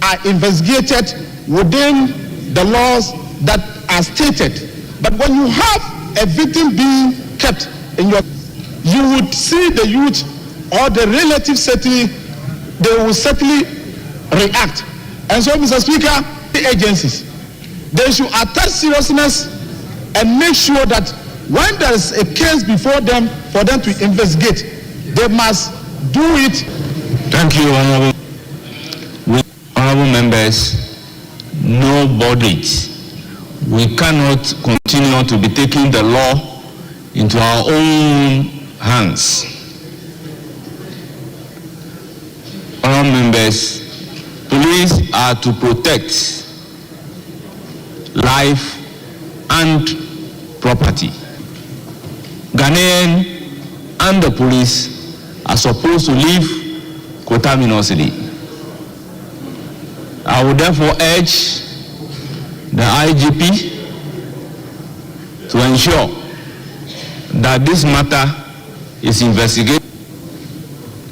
are investigated within the laws that are stated. But when you have a victim being kept in your, you would see the youth or the relatives certainly, they will certainly react. And so, Mr. Speaker, the agencies, they should attach seriousness and make sure that when there is a case before them, for them to investigate, they must do it. Thank you, Honorable. Honorable members, no bodies. We cannot continue to be taking the law into our own hands. Honorable members, police are to protect life and property. Ghanaian and the police are supposed to live coterminously. I would therefore urge the IGP to ensure that this matter is investigated,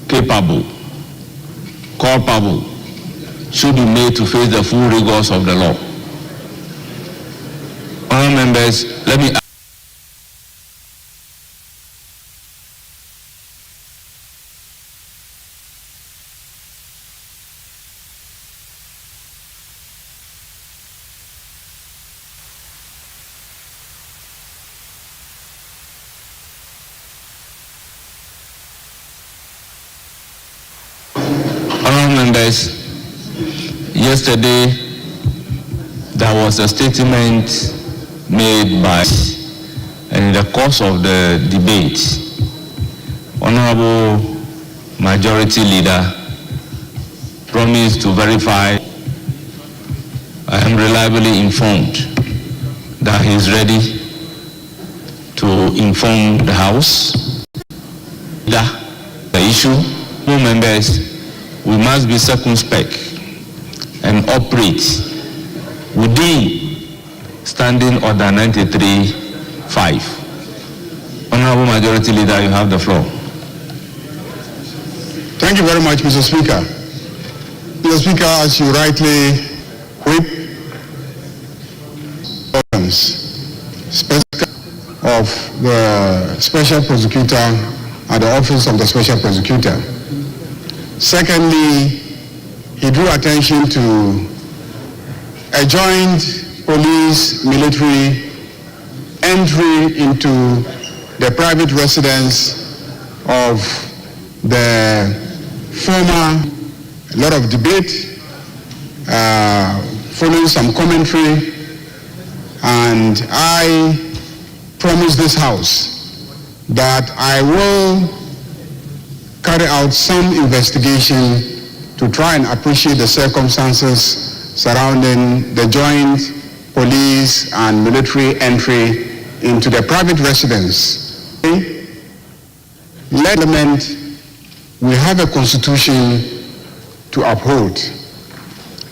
capable, culpable, should be made to face the full rigors of the law. Honourable members, let me members, yesterday there was a statement made by, and in the course of the debate, Honorable Majority Leader promised to verify. I am reliably informed that he is ready to inform the House that the issue. Members, we must be circumspect and operate within Standing Order 93(5). Honorable Majority Leader, you have the floor. Thank you very much, Mr. Speaker. Mr. Speaker, as you rightly whip of the Special Prosecutor at the Office of the Special Prosecutor. Secondly, he drew attention to a joint police-military entry into the private residence of the former, a lot of debate, following some commentary, and I promise this House that I will carry out some investigation to try and appreciate the circumstances surrounding the joint police and military entry into the private residence. Parliament, we have a constitution to uphold.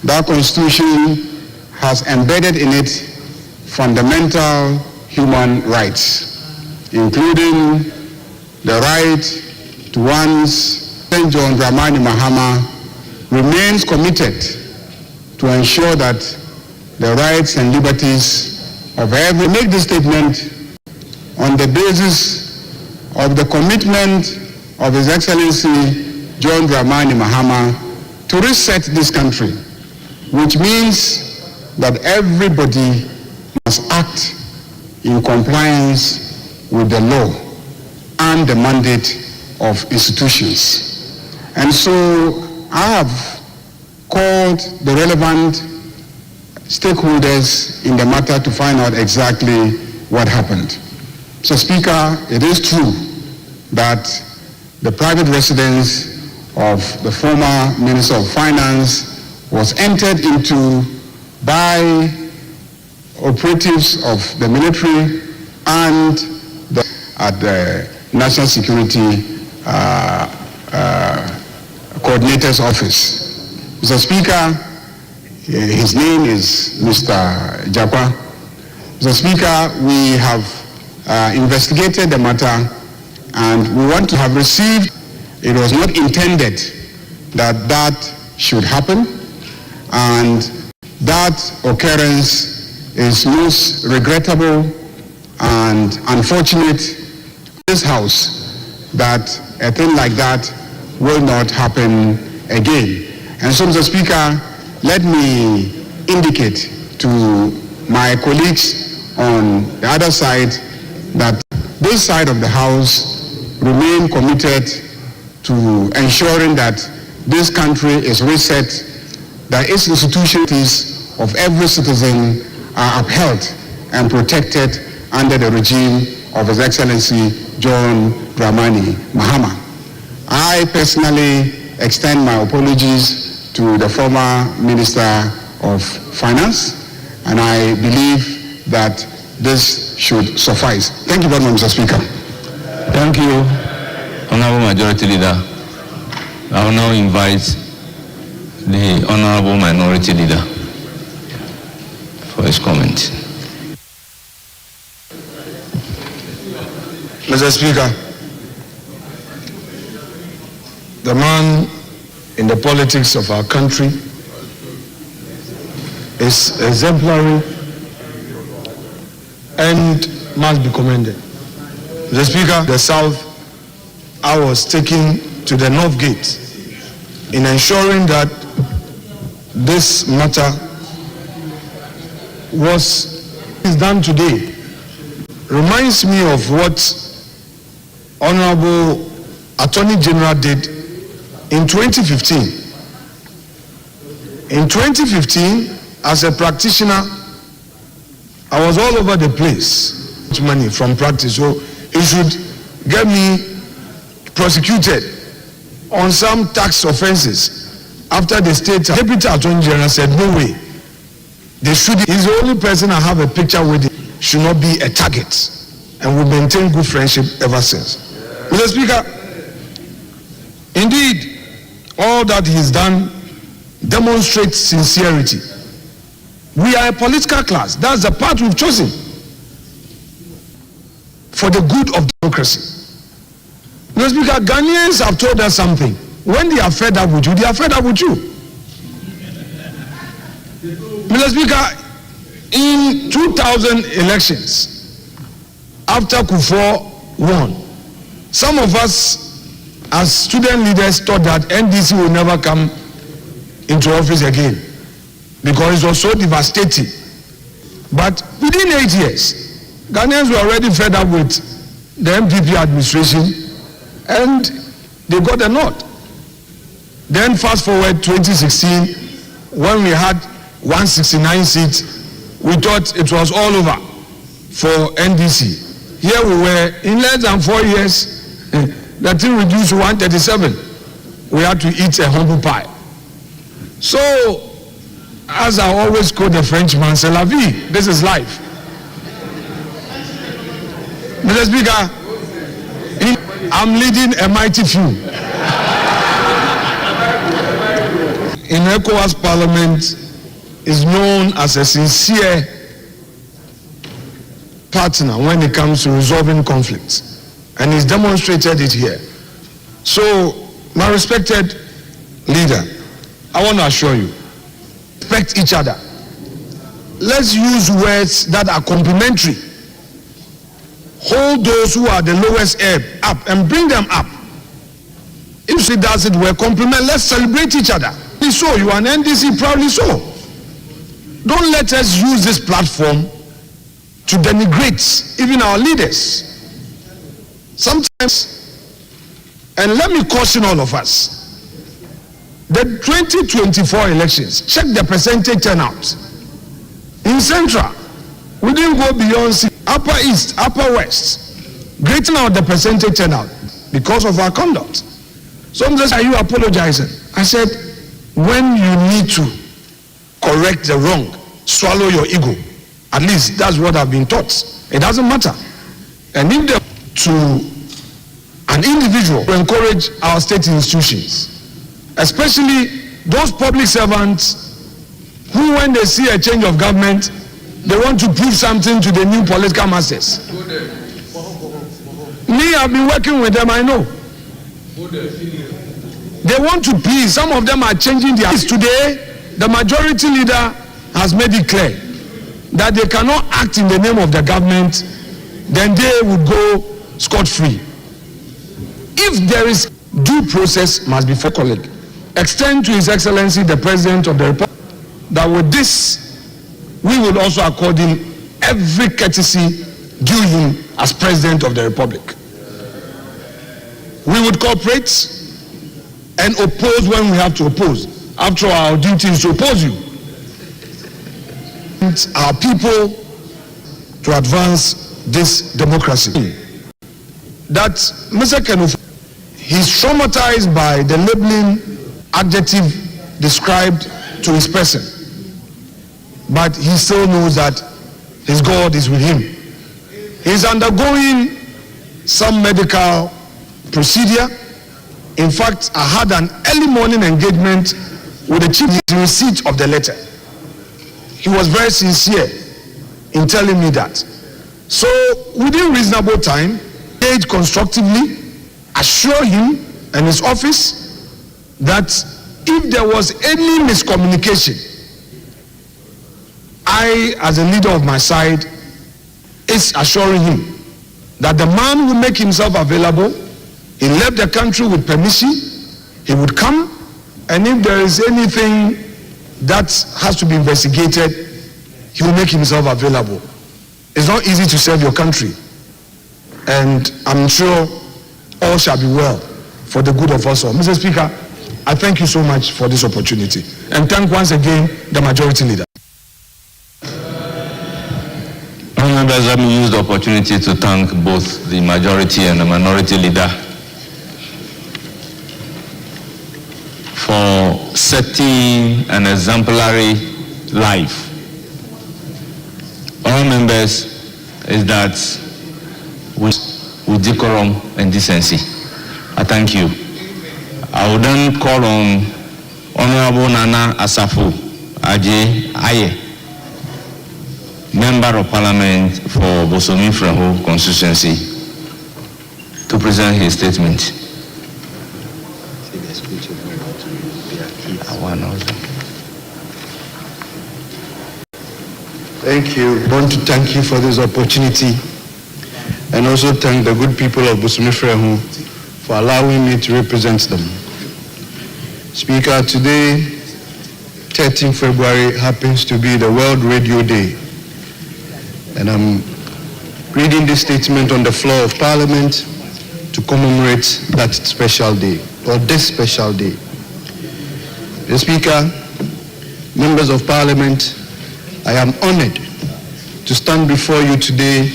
That constitution has embedded in it fundamental human rights, including the right to one's. John Dramani Mahama remains committed to ensure that the rights and liberties of every. Make this statement on the basis of the commitment of His Excellency John Dramani Mahama to reset this country, which means that everybody must act in compliance with the law and the mandate of institutions. And so I have called the relevant stakeholders in the matter to find out exactly what happened. So, Speaker, it is true that the private residence of the former Minister of Finance was entered into by operatives of the military and at the National Security Coordinator's Office. Mr. Speaker, his name is Mr. Japa. Mr. Speaker, we have investigated the matter and we want to have received. It was not intended that that should happen, and that occurrence is most regrettable and unfortunate in this House, that a thing like that will not happen again. And so, Mr. Speaker, let me indicate to my colleagues on the other side that this side of the House remain committed to ensuring that this country is reset, that its institutions of every citizen are upheld and protected under the regime of His Excellency John Dramani Mahama. I personally extend my apologies to the former Minister of Finance, and I believe that this should suffice. Thank you very much, Mr. Speaker. Thank you, Honorable Majority Leader. I will now invite the Honorable Minority Leader for his comment. Mr. Speaker, the man in the politics of our country is exemplary and must be commended. Mr. Speaker, the South, I was taken to the North Gate in ensuring that this matter is done today. Reminds me of what Honorable Attorney General did in 2015. In 2015, as a practitioner, I was all over the place, money from practice, so it should get me prosecuted on some tax offenses. After the state Deputy Attorney General said, no way, they should. He's the only person I have a picture with. It should not be a target, and we maintain good friendship ever since. Mr. Speaker, indeed, all that he's done demonstrates sincerity. We are a political class. That's the path we've chosen for the good of democracy. Mr. Speaker, Ghanaians have told us something. When they are fed up with you, they are fed up with you. Mr. Speaker, in 2000 elections, after Kufuor won, some of us as student leaders thought that NDC will never come into office again because it was so devastating. But within 8 years, Ghanaians were already fed up with the MPP administration and they got a nod. Then fast forward 2016, when we had 169 seats, we thought it was all over for NDC. Here we were, in less than 4 years, the thing reduced to 137. We had to eat a humble pie. So, as I always quote the Frenchman, c'est la vie, this is life. Mr. Speaker, I'm leading a mighty few. In ECOWAS Parliament is known as a sincere partner when it comes to resolving conflicts, and he's demonstrated it here. So, my respected leader, I want to assure you, respect each other. Let's use words that are complementary. Hold those who are the lowest ebb up and bring them up. If she does it, we'll compliment. Let's celebrate each other. So, you are an NDC, proudly so. Don't let us use this platform to denigrate even our leaders. Sometimes, and let me caution all of us, the 2024 elections, check the percentage turnout. In Central, we didn't go beyond Upper East, Upper West. Greater out the percentage turnout because of our conduct. Some say, are you apologizing? I said, when you need to correct the wrong, swallow your ego. At least that's what I've been taught. It doesn't matter. And if they to an individual to encourage our state institutions, especially those public servants who, when they see a change of government, they want to prove something to the new political masters. Me, I've been working with them, I know. They want to please. Some of them are changing their lives today. the majority leader has made it clear that they cannot act in the name of the government, then they would go scot-free. If there is due process, must be for colleague. Extend to His Excellency the President of the Republic that with this we will also accord him every courtesy due him as President of the Republic. We would cooperate and oppose when we have to oppose. After all, our duty is to oppose you. Our people to advance this democracy. That Mr. Kenufo, he's traumatized by the labeling adjective described to his person, but he still knows that his God is with him. He's undergoing some medical procedure. In fact, I had an early morning engagement with the chief in receipt of the letter. He was very sincere in telling me that. So within reasonable time, engage constructively, assure him and his office that if there was any miscommunication, I, as a leader of my side, is assuring him that the man will make himself available. He left the country with permission. He would come, and if there is anything that has to be investigated, he will make himself available. It's not easy to serve your country, and I'm sure all shall be well for the good of us all. Mr. Speaker, I thank you so much for this opportunity, and thank once again the majority leader. Members, let me use the opportunity to thank both the majority and the minority leader for setting an exemplary life. All members is that with decorum and decency. I thank you. I will then call on Honorable Nana Asafo Aje Aye, Member of Parliament for Bosomi Freho constituency, to present his statement. Thank you. I want to thank you for this opportunity, and also thank the good people of Bosomi Freho for allowing me to represent them. Speaker, today, 13 February, happens to be the World Radio Day. And I'm reading this statement on the floor of Parliament to commemorate that special day, or this special day. The Speaker, members of Parliament, I am honored to stand before you today.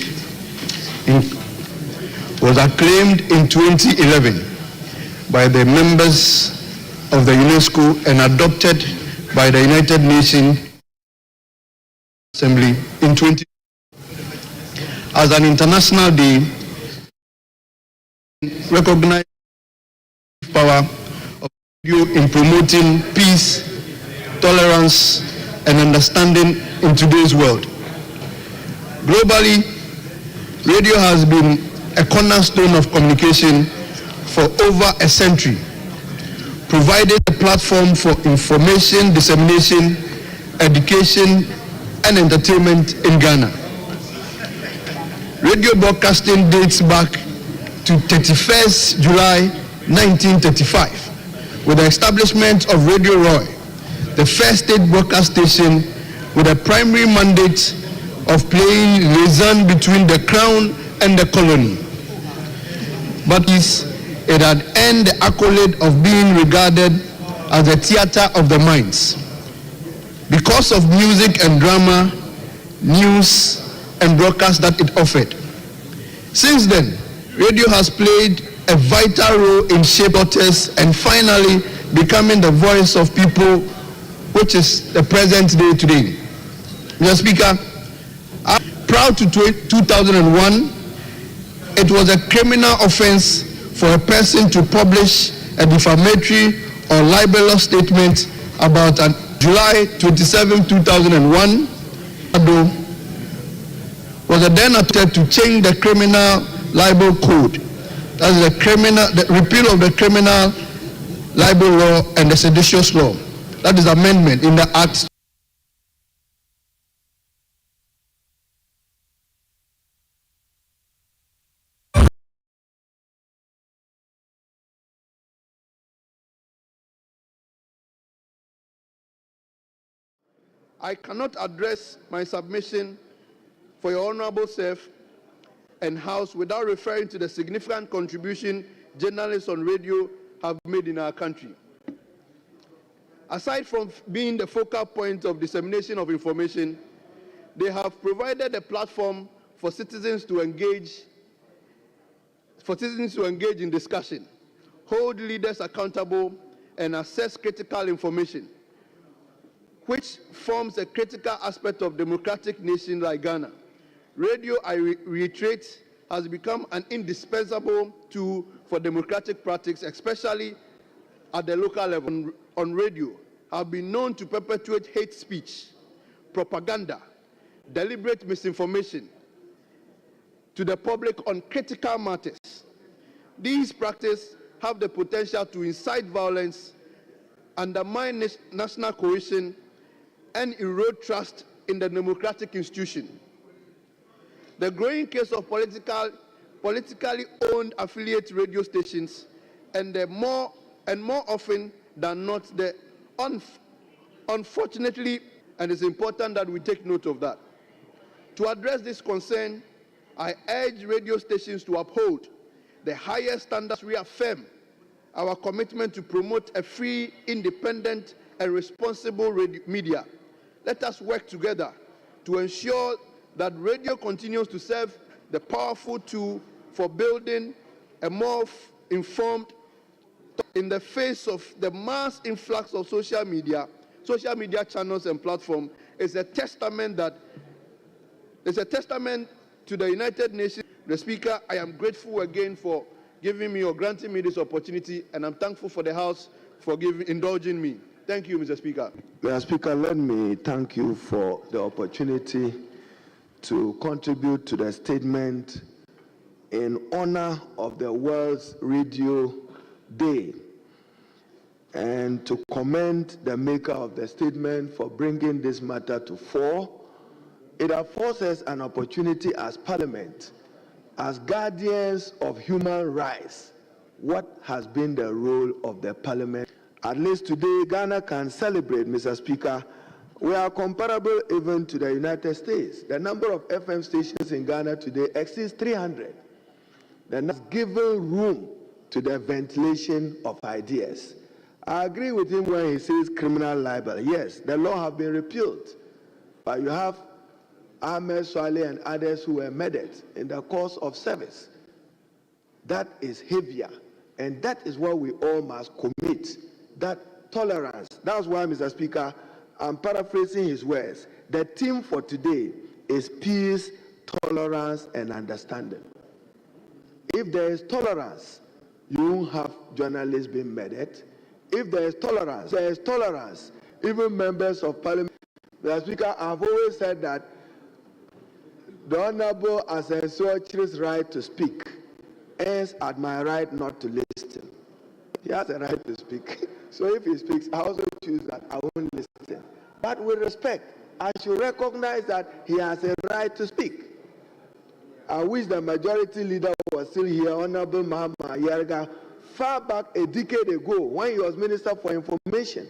Was acclaimed in 2011 by the members of the UNESCO and adopted by the United Nations Assembly in 20 as an international day, recognizing the power of radio in promoting peace, tolerance, and understanding in today's world. Globally, radio has been a cornerstone of communication for over a century, providing a platform for information dissemination, education, and entertainment in Ghana. Radio broadcasting dates back to 31st July 1935 with the establishment of Radio Roy, the first state broadcast station with a primary mandate of playing liaison between the Crown and the colony. But it had earned the accolade of being regarded as a theater of the minds because of music and drama, news, and broadcast that it offered. Since then, radio has played a vital role in shaping protests and finally becoming the voice of people, which is the present day today. Mr. Speaker, prior to 2001, it was a criminal offense for a person to publish a defamatory or libelous statement about an July 27, 2001, was then attempted to change the criminal libel code. That is the repeal of the criminal libel law and the seditious law. that is amendment in the Act. I cannot address my submission for your honorable self and House without referring to the significant contribution journalists on radio have made in our country. Aside from being the focal point of dissemination of information, they have provided a platform for citizens to engage in discussion, hold leaders accountable, and assess critical information, which forms a critical aspect of democratic nation like Ghana. Radio, I reiterate, has become an indispensable tool for democratic practice, especially at the local level. On radio, have been known to perpetuate hate speech, propaganda, deliberate misinformation to the public on critical matters. These practices have the potential to incite violence, undermine national cohesion, and erode trust in the democratic institution. The growing case of politically owned affiliate radio stations and more often than not, unfortunately, and it's important that we take note of that. To address this concern, I urge radio stations to uphold the highest standards, reaffirm our commitment to promote a free, independent, and responsible media. Let us work together to ensure that radio continues to serve the powerful tool for building a more informed in the face of the mass influx of social media channels and platforms. Is a testament to the United Nations. The Speaker, I am grateful again for giving me or granting me this opportunity, and I'm thankful for the House for indulging me. Thank you, Mr. Speaker. Mr. Speaker, let me thank you for the opportunity to contribute to the statement in honor of the World's Radio Day, and to commend the maker of the statement for bringing this matter to fore. It affords us an opportunity as Parliament, as guardians of human rights. What has been the role of the Parliament? At least today, Ghana can celebrate, Mr. Speaker. We are comparable even to the United States. The number of FM stations in Ghana today exceeds 300. That has given room to the ventilation of ideas. I agree with him when he says criminal libel. Yes, the law has been repealed, but you have Ahmed Swale and others who were murdered in the course of service. That is heavier, and that is what we all must commit, that tolerance. That's why, Mr. Speaker, I'm paraphrasing his words. The theme for today is peace, tolerance, and understanding. If there is tolerance, you won't have journalists being murdered. If there is tolerance, even members of Parliament. Mr. Speaker, I've always said that the Honorable Asensio Chiri's right to speak ends at my right not to listen. He has a right to speak. So if he speaks, I also choose that I won't listen. But with respect, I should recognize that he has a right to speak. I wish the majority leader was still here, Honorable Mahama Yarga, far back a decade ago when he was Minister for Information.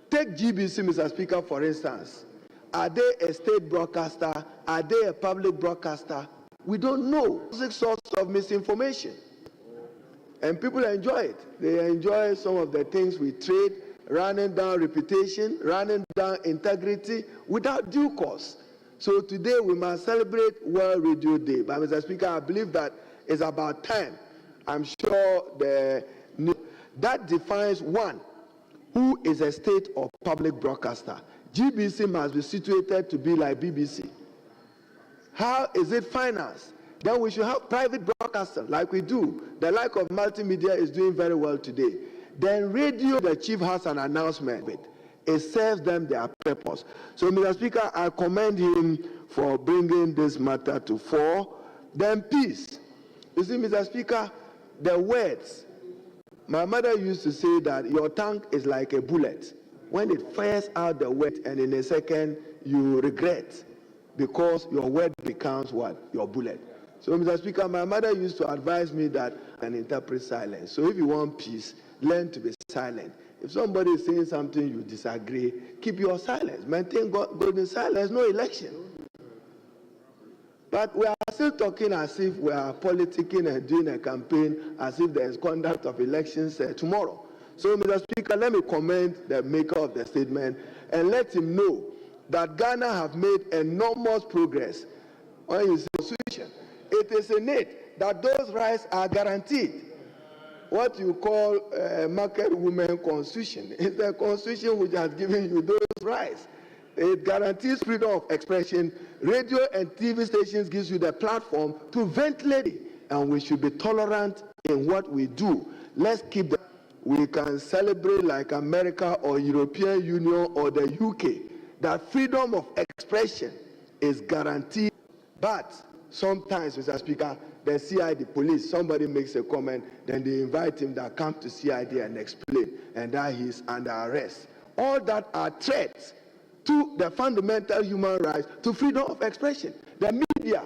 Take GBC, Mr. Speaker, for instance. Are they a state broadcaster? Are they a public broadcaster? We don't know. It's a source of misinformation. And people enjoy it. They enjoy some of the things we trade, running down reputation, running down integrity without due cause. So today we must celebrate World Radio Day. But Mr. Speaker, I believe that it's about time. I'm sure that defines one, who is a state or public broadcaster. GBC must be situated to be like BBC. How is it financed? Then we should have private broadcasters like we do. The like of multimedia is doing very well today. Then radio, the chief has an announcement. It serves them their purpose. So, Mr. Speaker, I commend him for bringing this matter to fore. Then peace. You see, Mr. Speaker, the words. My mother used to say that your tongue is like a bullet. when it fires out the word and in a second you regret because your word becomes what? Your bullet. So, Mr. Speaker, my mother used to advise me that I can interpret silence. So if you want peace, learn to be silent. If somebody is saying something you disagree, keep your silence. Maintain golden silence, no election. But we are still talking as if we are politicking and doing a campaign as if there is conduct of elections tomorrow. So, Mr. Speaker, let me commend the maker of the statement and let him know that Ghana have made enormous progress on his constitution. It is in it that those rights are guaranteed. What you call a market woman constitution is the constitution which has given you those rights. It guarantees freedom of expression. Radio and TV stations gives you the platform to ventilate it, and we should be tolerant in what we do. Let's keep that. We can celebrate like America or European Union or the UK that freedom of expression is guaranteed. But sometimes, Mr. Speaker, the CID police, somebody makes a comment, then they invite him to come to CID and explain, and that he's under arrest. All that are threats to the fundamental human rights, to freedom of expression. The media,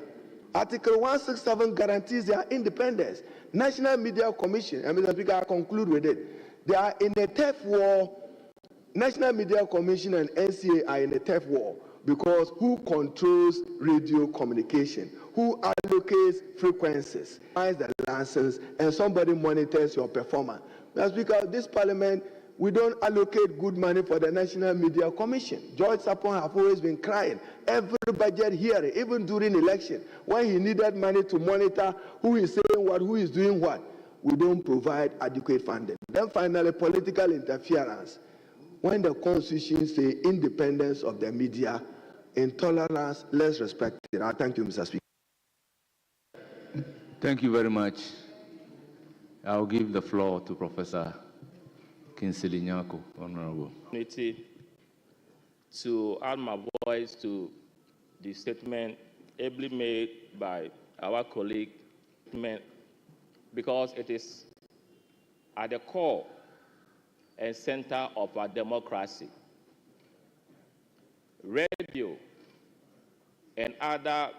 Article 167 guarantees their independence. National Media Commission, and Mr. Speaker, I conclude with it. They are in a turf war. National Media Commission and NCA are in a turf war because who controls radio communication? Who allocates frequencies, buys the license, and somebody monitors your performance? Mr. Speaker, this parliament, we don't allocate good money for the National Media Commission. George Sapon have always been crying. Every budget hearing, even during election, when he needed money to monitor who is saying what, who is doing what, we don't provide adequate funding. Then finally, political interference. When the Constitution says independence of the media, intolerance, let's respect it. I thank you, Mr. Speaker. Thank you very much. I'll give the floor to Professor Kinsley Nyako, Honorable. To add my voice to the statement ably made by our colleague, because it is at the core and center of our democracy. Radio and other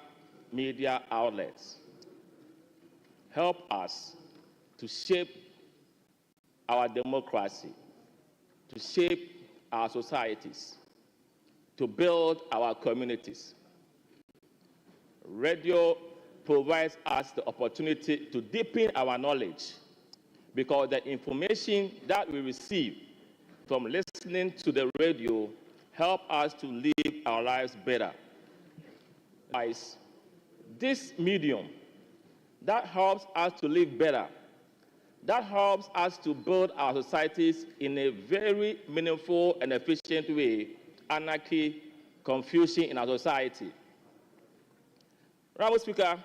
media outlets help us to shape our democracy, to shape our societies, to build our communities. Radio provides us the opportunity to deepen our knowledge because the information that we receive from listening to the radio help us to live our lives better. This medium that helps us to live better, that helps us to build our societies in a very meaningful and efficient way, anarchy, confusion in our society. Honorable Speaker,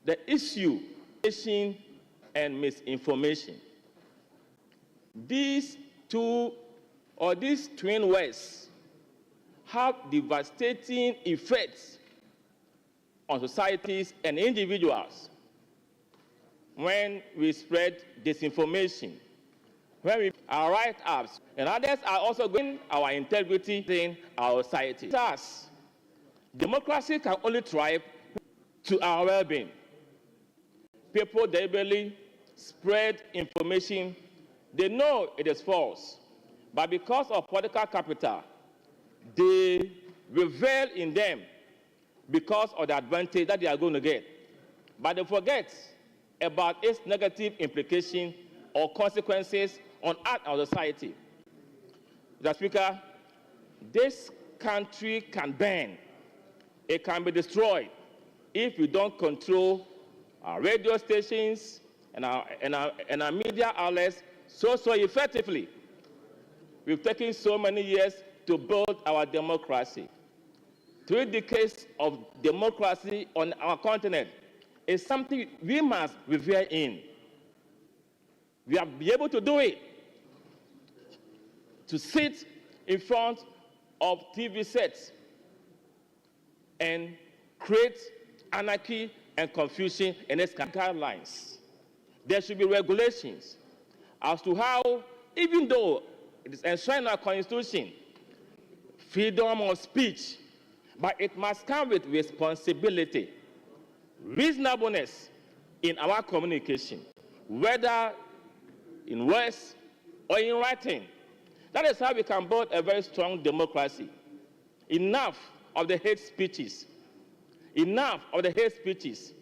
the issue of and misinformation, these twin words have devastating effects on societies and individuals. When we spread disinformation, when our write-ups, and others are also going our integrity in our society. Thus, democracy can only thrive to our well-being. People deliberately spread information, they know it is false, but because of political capital, they revel in them because of the advantage that they are going to get. But they forget about its negative implication or consequences on our society. Mr. Speaker, this country can burn. It can be destroyed if we don't control our radio stations and our media outlets so effectively. We've taken so many years to build our democracy. 3 decades of democracy on our continent is something we must revere in. We have been able to do it. To sit in front of TV sets and create anarchy and confusion in its guidelines. There should be regulations as to how, even though It is enshrined in our Constitution, freedom of speech, but it must come with responsibility, reasonableness in our communication, whether in words or in writing. That is how we can build a very strong democracy. Enough of the hate speeches. Enough of the hate speeches.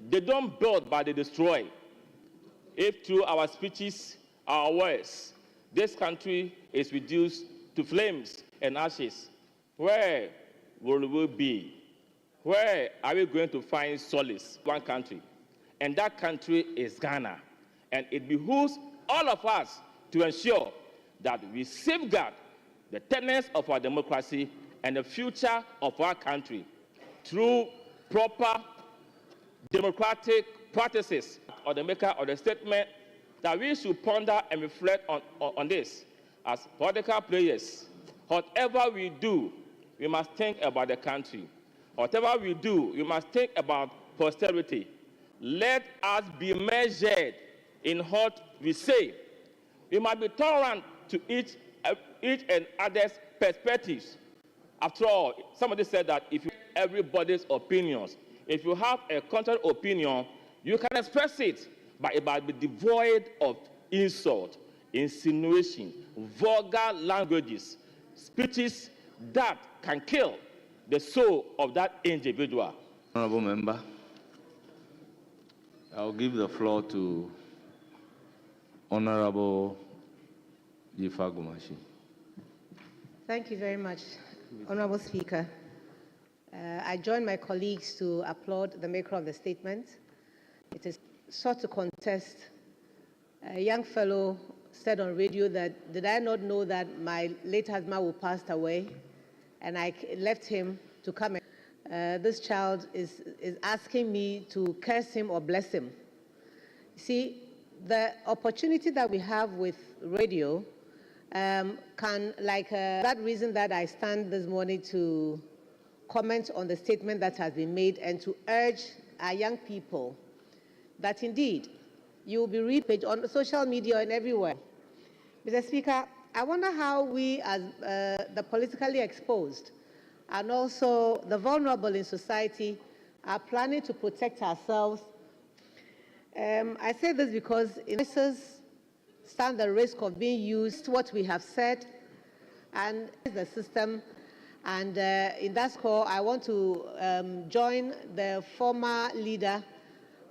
They don't build, but they destroy. If through our speeches, our words, this country is reduced to flames and ashes, where will we be? Where are we going to find solace? One country. And that country is Ghana. And it behooves all of us to ensure that we safeguard the tenets of our democracy and the future of our country through proper democratic practices. Or the maker of the statement that we should ponder and reflect on this. As political players, whatever we do, we must think about the country. Whatever we do, we must think about posterity. Let us be measured in what we say. We must be tolerant to each and other's perspectives. After all, somebody said that if you have everybody's opinions, if you have a contrary opinion, you can express it, but it must be devoid of insult, insinuation, vulgar languages, speeches that can kill the soul of that individual. Honorable member, I'll give the floor to Honorable Yifa Gumashi. Thank you very much, Honorable Speaker. I join my colleagues to applaud the maker of the statement. It is sought to contest. A young fellow said on radio that, did I not know that my late husband who passed away, and I left him to come. This child is asking me to curse him or bless him. See, the opportunity that we have with radio can, like that reason that I stand this morning to comment on the statement that has been made and to urge our young people that indeed you will be read on social media and everywhere. Mr. Speaker, I wonder how we as the politically exposed and also the vulnerable in society are planning to protect ourselves. I say this because investors stand the risk of being used, what we have said, and the system. And in that score, I want to join the former leader,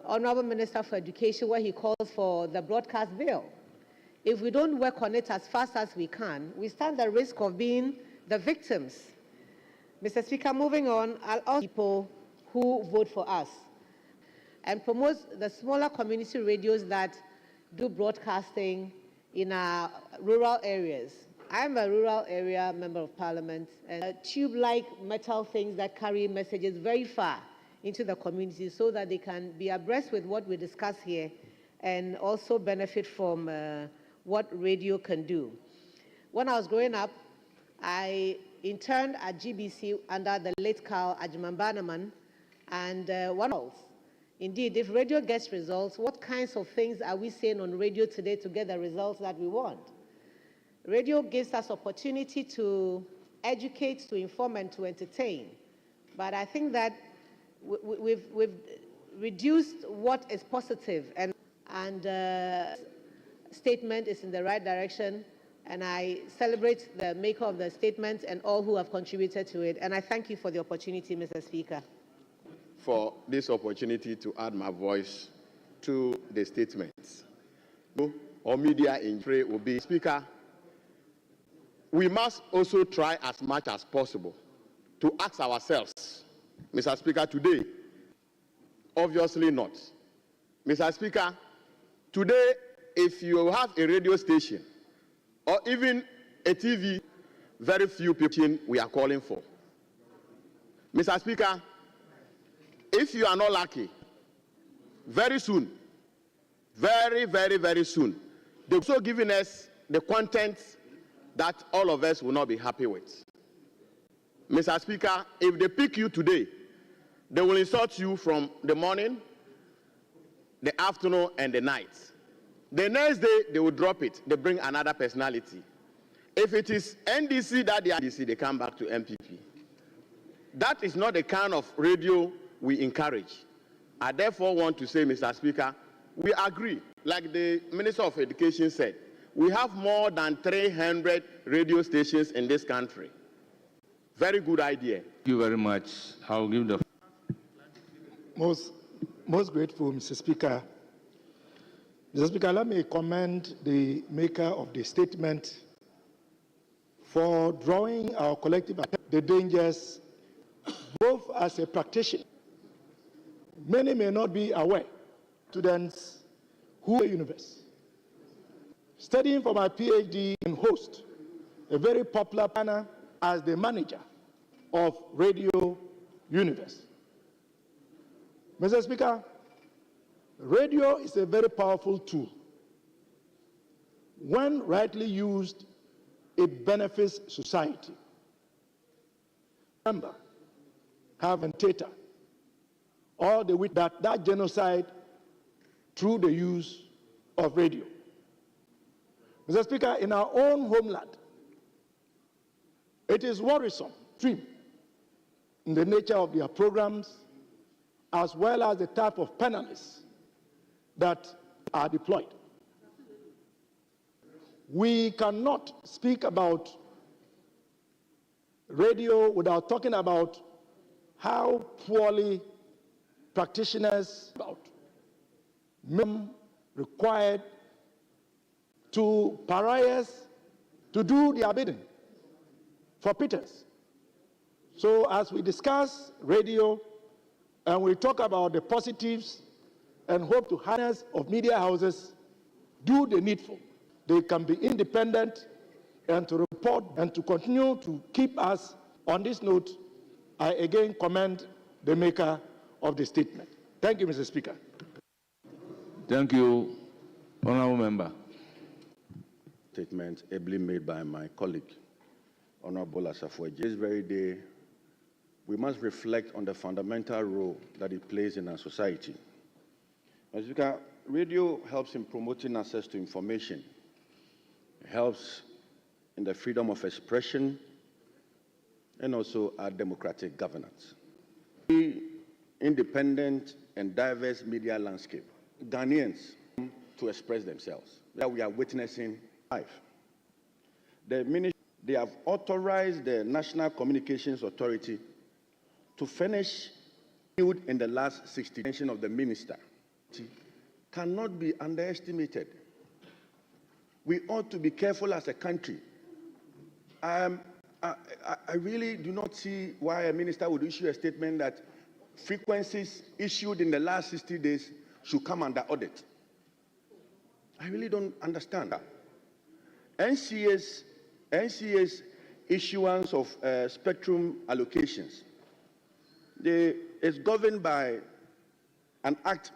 Honorable Minister for Education, where he calls for the broadcast bill. If we don't work on it as fast as we can, we stand the risk of being the victims. Mr. Speaker, moving on, I'll ask people who vote for us and promote the smaller community radios that do broadcasting in our rural areas. I'm a rural area member of parliament, and tube-like metal things that carry messages very far into the community so that they can be abreast with what we discuss here and also benefit from what radio can do. When I was growing up, I interned at GBC under the late Carl Ajimambanaman, and one else. Indeed, if radio gets results, what kinds of things are we saying on radio today to get the results that we want? Radio gives us opportunity to educate, to inform, and to entertain. But I think that we've reduced what is positive, and statement is in the right direction. And I celebrate the maker of the statement and all who have contributed to it. And I thank you for the opportunity, Mr. Speaker. For this opportunity to add my voice to the statements. Or media in pray will be Speaker. We must also try as much as possible to ask ourselves, Mr. Speaker, today, obviously not. Mr. Speaker, today, if you have a radio station or even a TV, very few people we are calling for. Mr. Speaker, if you are not lucky, very soon, very, very, very soon, they're also giving us the content that all of us will not be happy with. Mr. Speaker, if they pick you today, they will insult you from the morning, the afternoon, and the night. The next day, they will drop it. They bring another personality. If it is NDC that they come back to MPP. That is not the kind of radio we encourage. I therefore want to say, Mr. Speaker, we agree, like the Minister of Education said, we have more than 300 radio stations in this country. Very good idea. Thank you very much. I'll give the... Most grateful, Mr. Speaker. Mr. Speaker, let me commend the maker of the statement for drawing our collective attention to the dangers, both as a practitioner. Many may not be aware, students who are university. Studying for my PhD in host, a very popular panel as the manager of Radio Universe. Mr. Speaker, radio is a very powerful tool. When rightly used, it benefits society. Remember, have and Tata, all the way that genocide through the use of radio. Mr. Speaker, in our own homeland, it is worrisome, extreme, in the nature of their programs, as well as the type of panelists that are deployed. We cannot speak about radio without talking about how poorly practitioners about men required to pariahs to do their bidding for pittance. So as we discuss radio and we talk about the positives and hope to harness of media houses, do the needful. They can be independent and to report and to continue to keep us on this note. I again commend the maker of the statement. Thank you, Mr. Speaker. Thank you, Honourable Member. Statement ably made by my colleague, Honourable Asafo. This very day, we must reflect on the fundamental role that it plays in our society. Mr. Speaker, radio helps in promoting access to information. It helps in the freedom of expression and also our democratic governance. The independent and diverse media landscape, Ghanaians to express themselves, that we are witnessing live. They have authorized the National Communications Authority to furnish in the last 60 days of the minister cannot be underestimated. We ought to be careful as a country. I really do not see why a minister would issue a statement that frequencies issued in the last 60 days should come under audit. I really don't understand that. NCA's issuance of spectrum allocations is governed by an act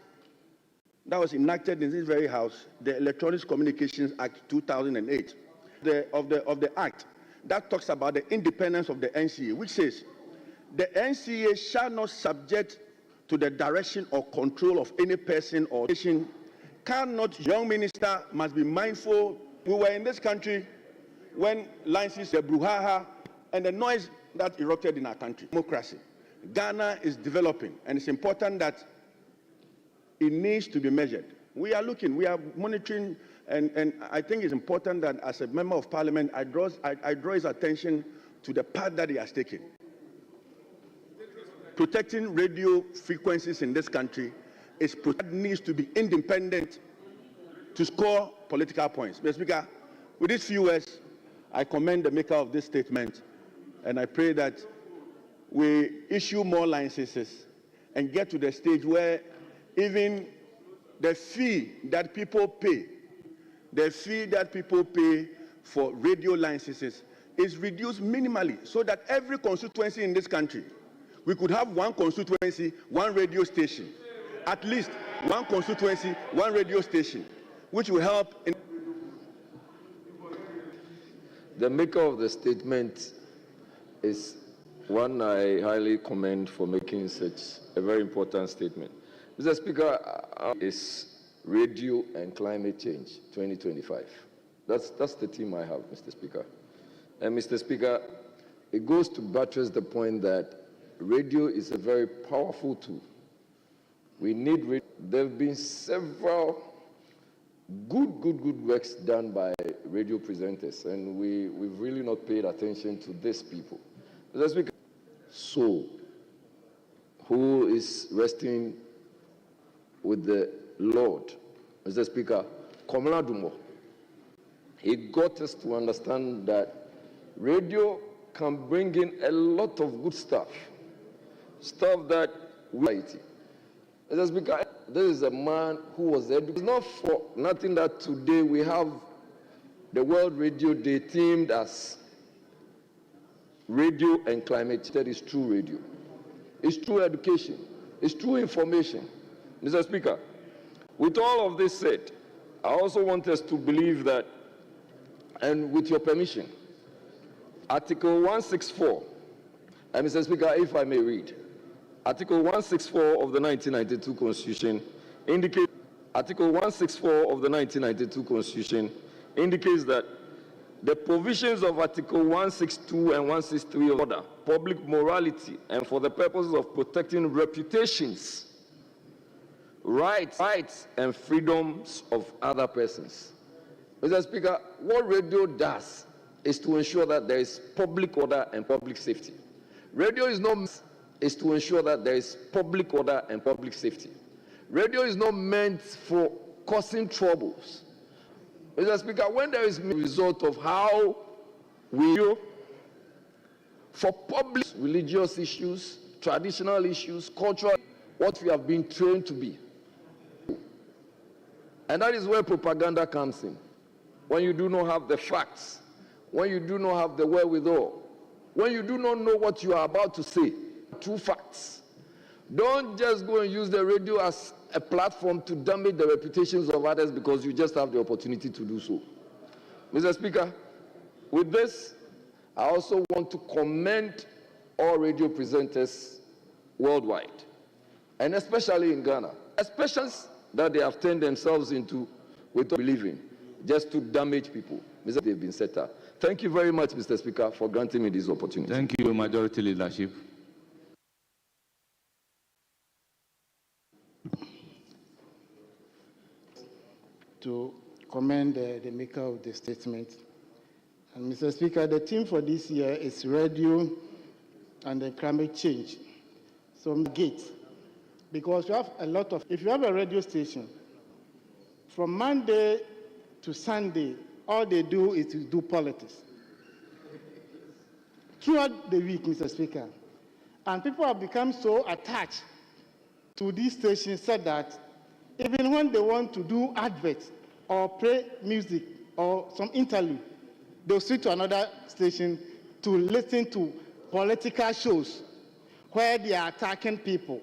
that was enacted in this very house, the Electronic Communications Act 2008, of the act that talks about the independence of the NCA, which says the NCA shall not subject to the direction or control of any person or nation. Cannot, young minister must be mindful. We were in this country when licenses, the brouhaha, and the noise that erupted in our country. Democracy. Ghana is developing, and it's important that it needs to be measured. We are looking, we are monitoring, and I think it's important that as a member of parliament, I draw his attention to the path that he has taken. Protecting radio frequencies in this country needs to be independent to score political points. Mr. Speaker, with these few words, I commend the maker of this statement, and I pray that we issue more licenses and get to the stage where even the fee that people pay for radio licenses is reduced minimally, so that every constituency in this country, we could have one constituency, one radio station, at least one constituency, one radio station, which will help in... The maker of the statement is one I highly commend for making such a very important statement. Mr. Speaker, is Radio and Climate Change 2025. That's the theme I have, Mr. Speaker. And Mr. Speaker, it goes to buttress the point that radio is a very powerful tool. We need radio. There have been several good works done by radio presenters, and we've really not paid attention to these people. Mr. Speaker, soul, who is resting with the Lord, Mr. Speaker, Komla Dumo, he got us to understand that radio can bring in a lot of good stuff that we like. Mr. Speaker, this is a man who was educated. It's not for nothing that today we have the World Radio Day themed as radio and climate change. That is true radio. It's true education. It's true information. Mr. Speaker, with all of this said, I also want us to believe that, and with your permission, Article 164, and Mr. Speaker, if I may read, Article 164 of the 1992 Constitution indicates, Article 164 of the 1992 Constitution indicates that the provisions of Article 162 and 163 of order, public morality, and for the purposes of protecting reputations, rights and freedoms of other persons. Mr. Speaker, what radio does is to ensure that there is public order and public safety. Radio is to ensure that there is public order and public safety. Radio is not meant for causing troubles. Mr. Speaker, when there is a result of how we do for public religious issues, traditional issues, cultural, what we have been trained to be. And that is where propaganda comes in. When you do not have the facts, when you do not have the wherewithal, when you do not know what you are about to say, true facts. Don't just go and use the radio as a platform to damage the reputations of others because you just have the opportunity to do so. Mr. Speaker, with this, I also want to commend all radio presenters worldwide, and especially in Ghana, especially that they have turned themselves into without believing, just to damage people. Mr. They've been set up. Thank you very much, Mr. Speaker, for granting me this opportunity. Thank you, Majority Leadership. To commend the maker of the statement. And Mr. Speaker, the theme for this year is radio and the climate change. So gate, because you have a lot of, if you have a radio station, from Monday to Sunday, all they do is to do politics. Throughout the week, Mr. Speaker, and people have become so attached to these stations so that even when they want to do adverts or play music or some interlude, they'll switch to another station to listen to political shows where they are attacking people,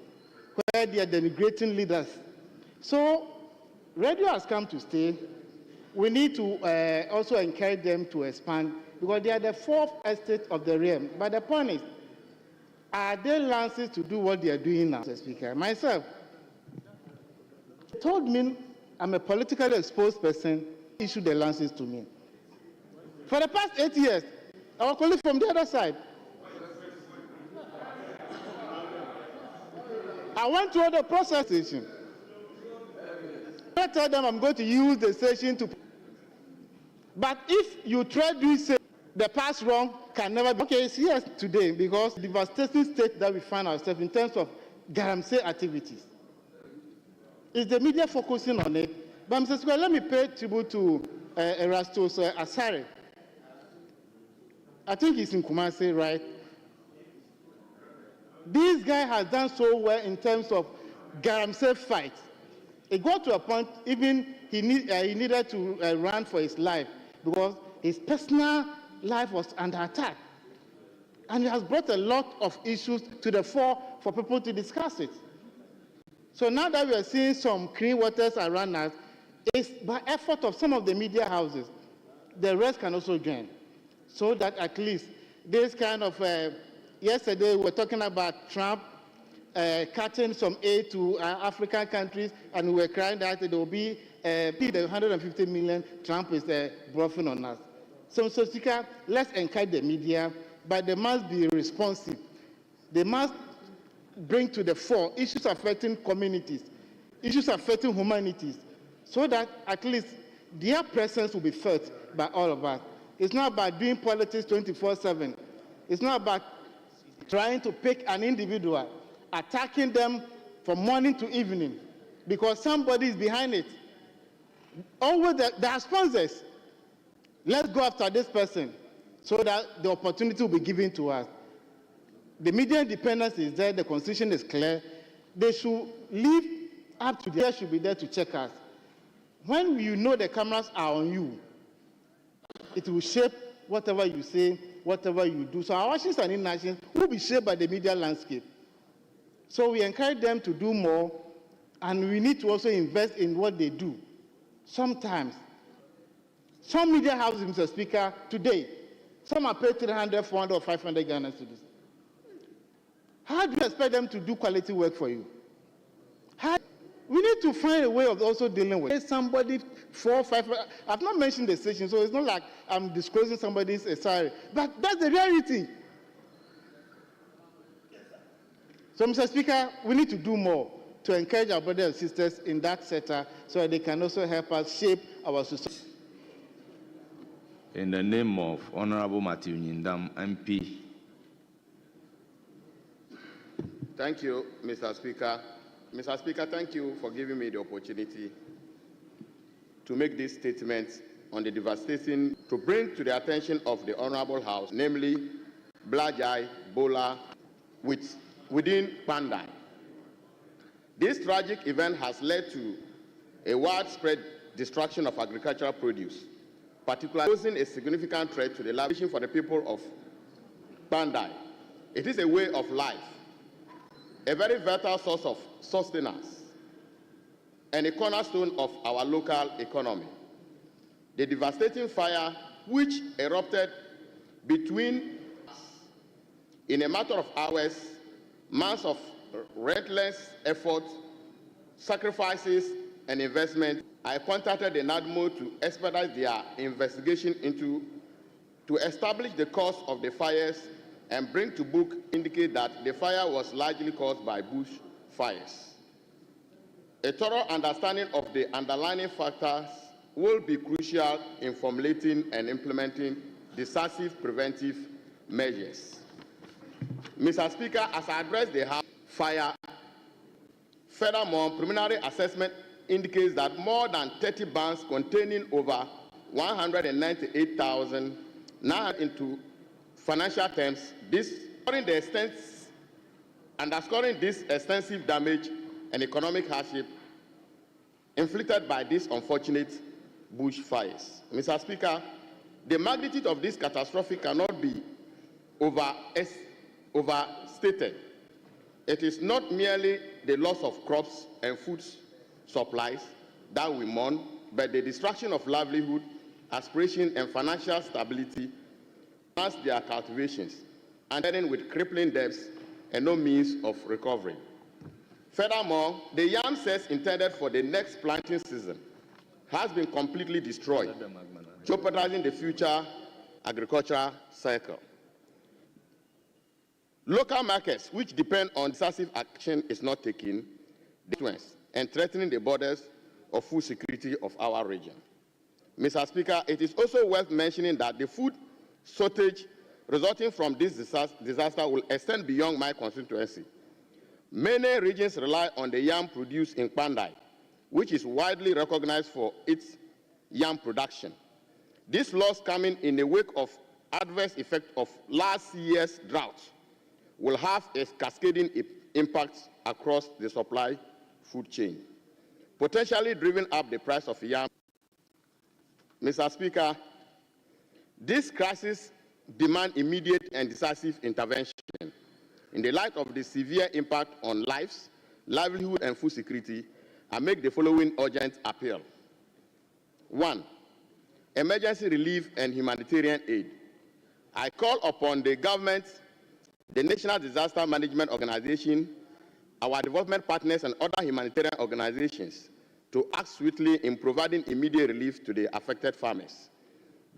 where they are denigrating leaders. So radio has come to stay. We need to also encourage them to expand because they are the fourth estate of the realm. But the point is, are they licensed to do what they are doing now, Mr. Speaker? Myself, told me I'm a politically exposed person, issued the license to me. For the past 8 years, our colleague from the other side, I went to the process station. I told them I'm going to use the station to. But if you try to say the past wrong can never be. Okay, it's here today because the devastating state that we find ourselves in terms of galamsey activities. Is the media focusing on it? But Mr. Speaker, let me pay tribute to Erastus Asare. I think he's in Kumasi, right? This guy has done so well in terms of galamsey fight. It got to a point even he needed to run for his life because his personal life was under attack. And he has brought a lot of issues to the fore for people to discuss it. So now that we are seeing some clean waters around us, it's by effort of some of the media houses. The rest can also join. So that at least this kind of, yesterday we were talking about Trump cutting some aid to African countries, and we were crying that there will be the 150 million Trump is bluffing on us. So, Mr. Speaker, let's encourage the media, but they must be responsive. They must bring to the fore issues affecting communities, issues affecting humanities, so that at least their presence will be felt by all of us. It's not about doing politics 24/7. It's not about trying to pick an individual, attacking them from morning to evening, because somebody is behind it. Always there are sponsors. Let's go after this person so that the opportunity will be given to us. The media independence is there, the constitution is clear. They should leave up to there, should be there to check us. When you know the cameras are on you, it will shape whatever you say, whatever you do. So our actions and inactions will be shaped by the media landscape. So we encourage them to do more, and we need to also invest in what they do. Sometimes, some media houses, Mr. Speaker, today, some are paid 300, 400, or 500 Ghana cedis. How do you expect them to do quality work for you? We need to find a way of also dealing with somebody 4, 5. I've not mentioned the station, so it's not like I'm disclosing somebody's salary, but that's the reality. So, Mr. Speaker, we need to do more to encourage our brothers and sisters in that sector so that they can also help us shape our society. In the name of Honorable Matthew Nyindam, MP. Thank you, Mr. Speaker. Mr. Speaker, thank you for giving me the opportunity to make this statement on the devastation to bring to the attention of the Honorable House, namely Blajai, Bola, within Pandai. This tragic event has led to a widespread destruction of agricultural produce, particularly posing a significant threat to the livelihood for the people of Pandai. It is a way of life, a very vital source of sustenance, and a cornerstone of our local economy. The devastating fire, which erupted between us in a matter of hours, months of relentless effort, sacrifices, and investment, I contacted the NADMO to expedite their investigation to establish the cause of the fires and bring to book indicate that the fire was largely caused by bush fires. A thorough understanding of the underlying factors will be crucial in formulating and implementing decisive preventive measures. Mr. Speaker, as I address the House fire, furthermore, preliminary assessment indicates that more than 30 barns containing over 198,000 now into financial terms, underscoring this extensive damage and economic hardship inflicted by these unfortunate bush fires. Mr. Speaker, the magnitude of this catastrophe cannot be overstated. It is not merely the loss of crops and food supplies that we mourn, but the destruction of livelihood, aspiration, and financial stability as their cultivations, and then with crippling debts and no means of recovery. Furthermore, the yam sets intended for the next planting season has been completely destroyed, jeopardizing the future agricultural cycle. Local markets, which depend on decisive action, is not taken, and threatening the borders of food security of our region. Mr. Speaker, it is also worth mentioning that the food shortage resulting from this disaster will extend beyond my constituency. Many regions rely on the yam produced in Pandai, which is widely recognized for its yam production. This loss coming in the wake of adverse effect of last year's drought will have a cascading impact across the supply food chain, potentially driving up the price of yam. Mr. Speaker, this crisis demands immediate and decisive intervention. In the light of the severe impact on lives, livelihood, and food security, I make the following urgent appeal. 1. Emergency relief and humanitarian aid. I call upon the government, the National Disaster Management Organization, our development partners, and other humanitarian organizations to act swiftly in providing immediate relief to the affected farmers.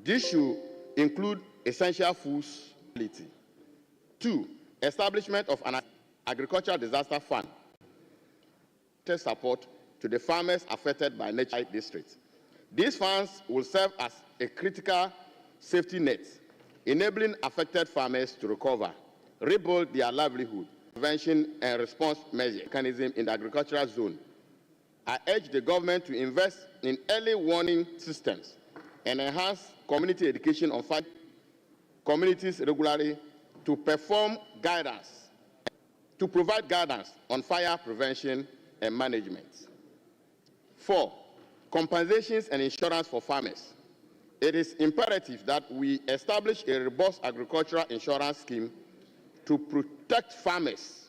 This should include essential foods. 2, establishment of an agricultural disaster fund to support to the farmers affected by natural districts. These funds will serve as a critical safety net, enabling affected farmers to recover, rebuild their livelihood. Prevention and response mechanism in the agricultural zone. I urge the government to invest in early warning systems and enhance community education on fire communities regularly to provide guidance on fire prevention and management. 4, compensations and insurance for farmers. It is imperative that we establish a robust agricultural insurance scheme to protect farmers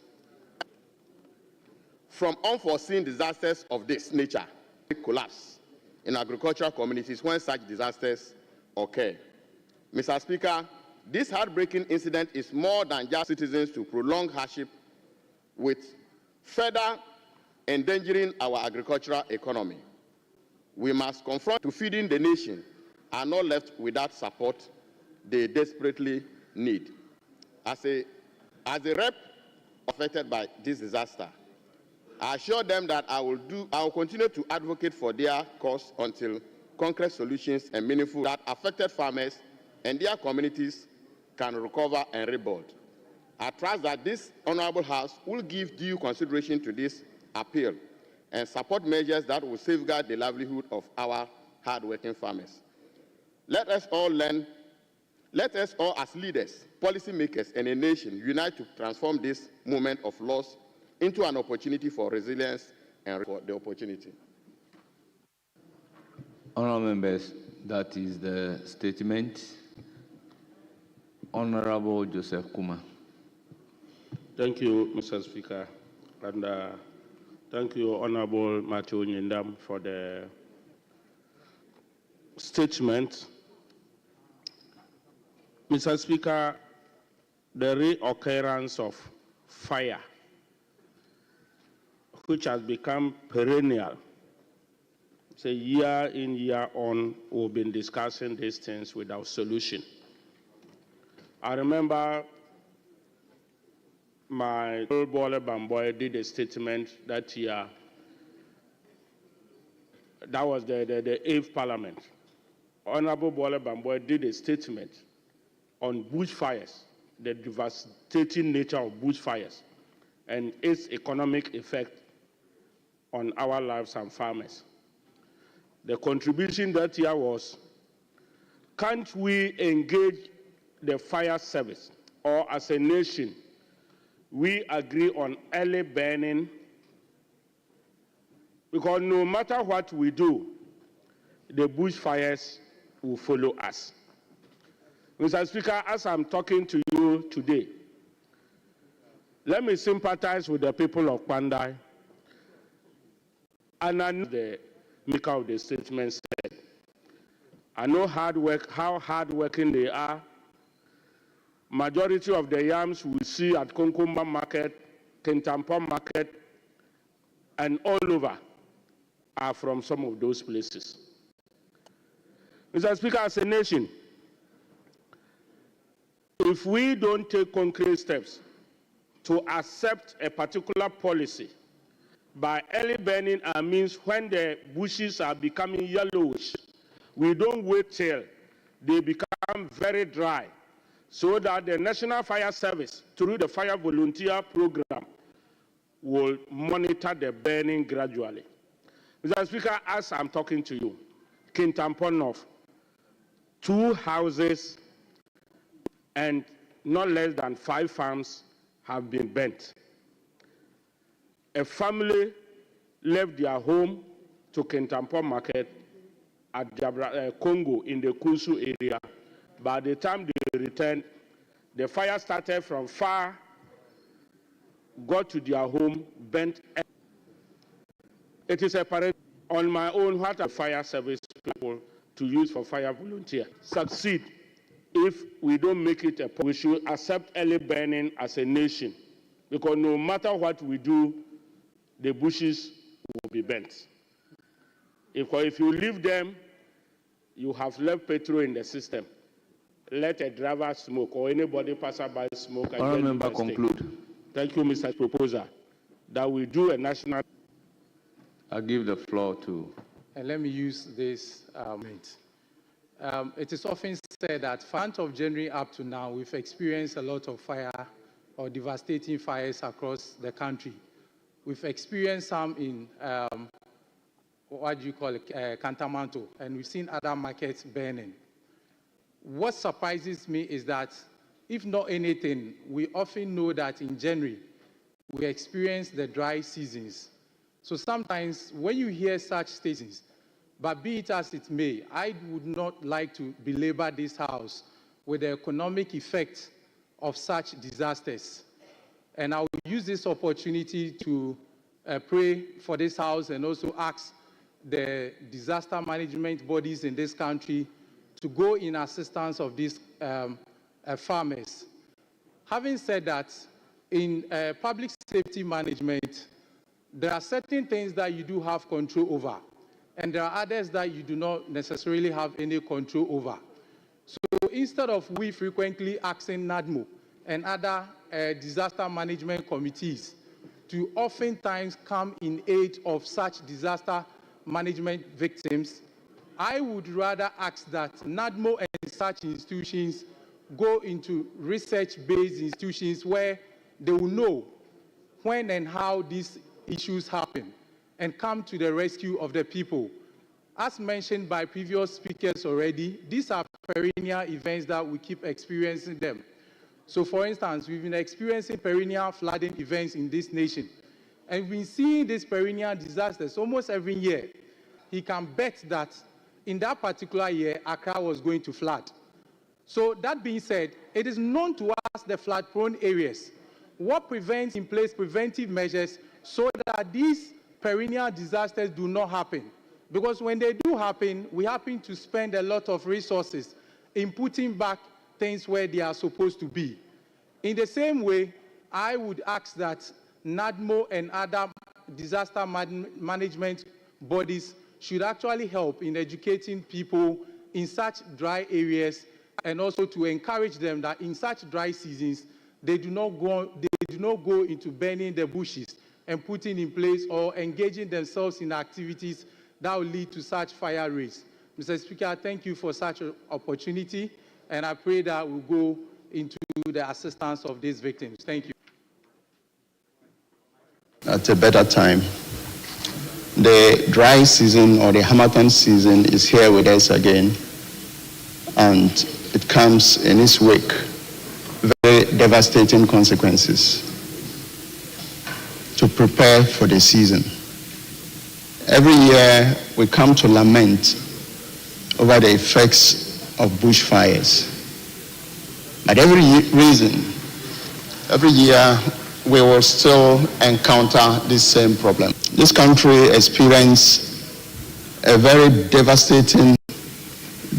from unforeseen disasters of this nature, collapse in agricultural communities when such disasters occur. Mr. Speaker, this heartbreaking incident is more than just citizens to prolong hardship with further endangering our agricultural economy. We must confront to feeding the nation are not left without support they desperately need. As a rep affected by this disaster, I assure them that I will continue to advocate for their cause until concrete solutions and meaningful that affected farmers and their communities can recover and rebuild. I trust that this Honorable House will give due consideration to this appeal and support measures that will safeguard the livelihood of our hard-working farmers. Let us all as leaders, policymakers, and a nation unite to transform this moment of loss into an opportunity for resilience and for the opportunity. Honourable members, that is the statement. Honourable Joseph Kuma. Thank you, Mr. Speaker, and thank you, Honourable Matthew Nyindam, for the statement. Mr. Speaker, the reoccurrence of fire, which has become perennial, say year in, year on, we've been discussing these things without solution. I remember my old boy Bamboy did a statement that year. That was the 8th Parliament. Honorable Bola Bamboy did a statement on bushfires, the devastating nature of bushfires, and its economic effect on our lives and farmers. The contribution that year was, can't we engage the fire service, or as a nation, we agree on early burning, because no matter what we do, the bushfires will follow us. Mr. Speaker, as I'm talking to you today, let me sympathize with the people of Pandai. And I know the maker of the statement said, I know how hardworking they are. Majority of the yams we see at Konkumba Market, Kintampo Market, and all over are from some of those places. Mr. Speaker, as a nation, if we don't take concrete steps to accept a particular policy, by early burning means when the bushes are becoming yellowish, we don't wait till they become very dry, so that the National Fire Service, through the Fire Volunteer Program, will monitor the burning gradually. Mr. Speaker, as I'm talking to you, Kintampo North, 2 houses and not less than 5 farms have been burnt. A family left their home to Kintampo Market at Congo in the Kusu area. By the time they returned, the fire started from far, got to their home, burnt. It is a parade on my own. What are fire service people to use for fire volunteer? Succeed if we don't make it a. We should accept early burning as a nation, because no matter what we do, the bushes will be burnt. If you leave them, you have left petrol in the system. let a driver smoke or anybody passerby smoke. Honourable member, conclude. Thank you, Mr. Proposer. That we do a national. I give the floor to. And let me use this moment. It is often said that from the month of January up to now, we've experienced a lot of fire or devastating fires across the country. We've experienced some in, Cantamanto, and we've seen other markets burning. What surprises me is that, if not anything, we often know that in January, we experience the dry seasons. So sometimes when you hear such statements, but be it as it may, I would not like to belabor this House with the economic effect of such disasters. And I will use this opportunity to pray for this House and also ask the disaster management bodies in this country to go in assistance of these farmers. Having said that, in public safety management, there are certain things that you do have control over, and there are others that you do not necessarily have any control over. So instead of we frequently asking NADMO and other disaster management committees to oftentimes come in aid of such disaster management victims, I would rather ask that NADMO and such institutions go into research-based institutions where they will know when and how these issues happen and come to the rescue of the people. As mentioned by previous speakers already, these are perennial events that we keep experiencing them. So for instance, we've been experiencing perennial flooding events in this nation. And we've been seeing these perennial disasters almost every year. He can bet that in that particular year, Accra was going to flood. So that being said, it is known to us the flood-prone areas. What prevents in place preventive measures so that these perennial disasters do not happen? Because when they do happen, we happen to spend a lot of resources in putting back things where they are supposed to be. In the same way, I would ask that NADMO and other disaster management bodies should actually help in educating people in such dry areas, and also to encourage them that in such dry seasons, they do not go into burning the bushes and putting in place or engaging themselves in activities that will lead to such fire rates. Mr. Speaker, thank you for such an opportunity, and I pray that we'll go into the assistance of these victims. Thank you. At a better time. The dry season or the Harmattan season is here with us again, and it comes in its wake very devastating consequences. To prepare for the season, every year we come to lament over the effects of bushfires. But every year we will still encounter this same problem. This country experienced a very devastating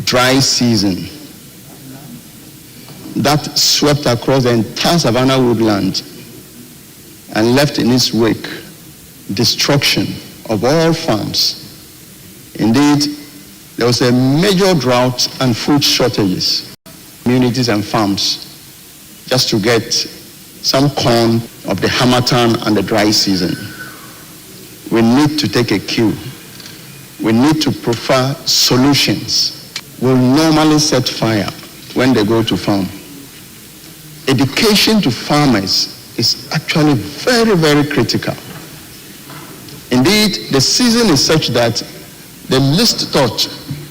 dry season that swept across the entire Savannah woodland and left in its wake destruction of all farms. Indeed, there was a major drought and food shortages, communities and farms, just to get some corn of the Harmattan and the dry season. We need to take a cue. We need to prefer solutions. We'll normally set fire when they go to farm. Education to farmers is actually very, very critical. Indeed, the season is such that the least thought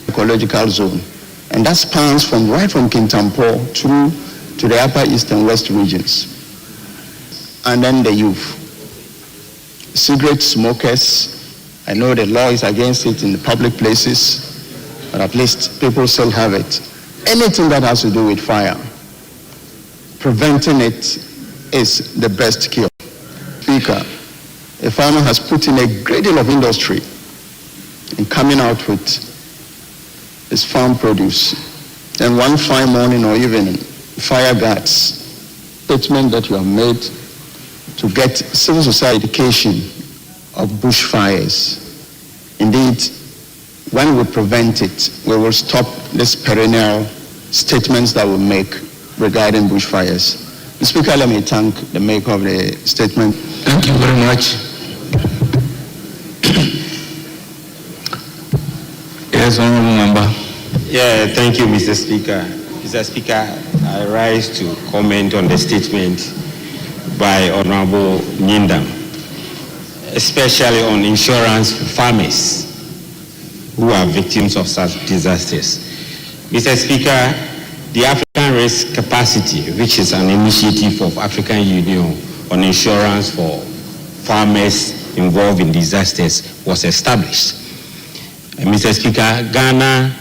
ecological zone, and that spans right from Kintampo through to the upper east and west regions. And then the youth. Cigarette smokers, I know the law is against it in the public places, but at least people still have it. Anything that has to do with fire, preventing it is the best cure. Speaker, a farmer has put in a great deal of industry in coming out with his farm produce. Then one fine morning or evening, fire guards, statement that you have made to get civil society education of bushfires. Indeed, when we prevent it, we will stop this perennial statements that we make regarding bushfires. Mr. Speaker, let me thank the maker of the statement. Thank you very much. Yes, honorable member. Yeah, thank you, Mr. Speaker. Mr. Speaker, I rise to comment on the statement by Honorable Nyindam, especially on insurance for farmers who are victims of such disasters. Mr. Speaker, the African Risk Capacity, which is an initiative of African Union on insurance for farmers involved in disasters, was established. And Mr. Speaker, Ghana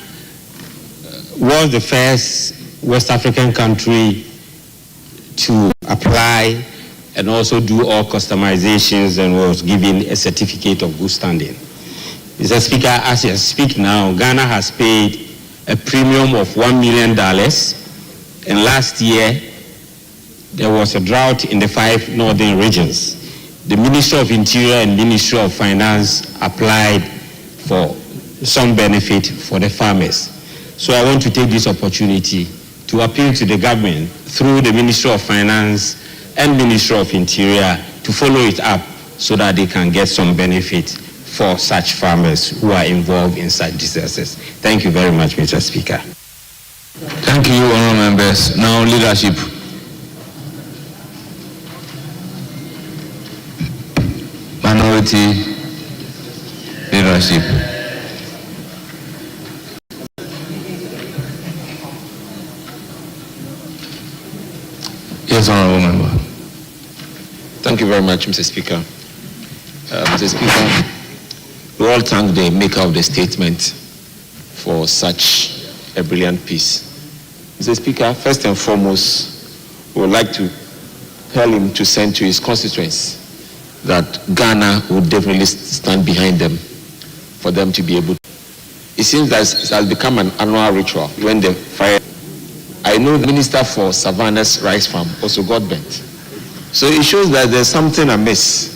was the first West African country to apply and also do all customizations and was given a certificate of good standing. Mr. Speaker, as I speak now, Ghana has paid a premium of $1 million, and last year there was a drought in the 5 northern regions. The Ministry of Interior and Ministry of Finance applied for some benefit for the farmers. So I want to take this opportunity to appeal to the government through the Ministry of Finance and Ministry of Interior to follow it up so that they can get some benefit for such farmers who are involved in such disasters. Thank you very much, Mr. Speaker. Thank you, honorable members. Now, leadership. Minority leadership. Yes, honorable member. Thank you very much, Mr. Speaker. Mr. Speaker, we all thank the maker of the statement for such a brilliant piece. Mr. Speaker, first and foremost, we would like to tell him to send to his constituents that Ghana will definitely stand behind them for them to be able to. It seems that it has become an annual ritual when the fire. I know the Minister for Savannah's rice farm also got bent. So it shows that there's something amiss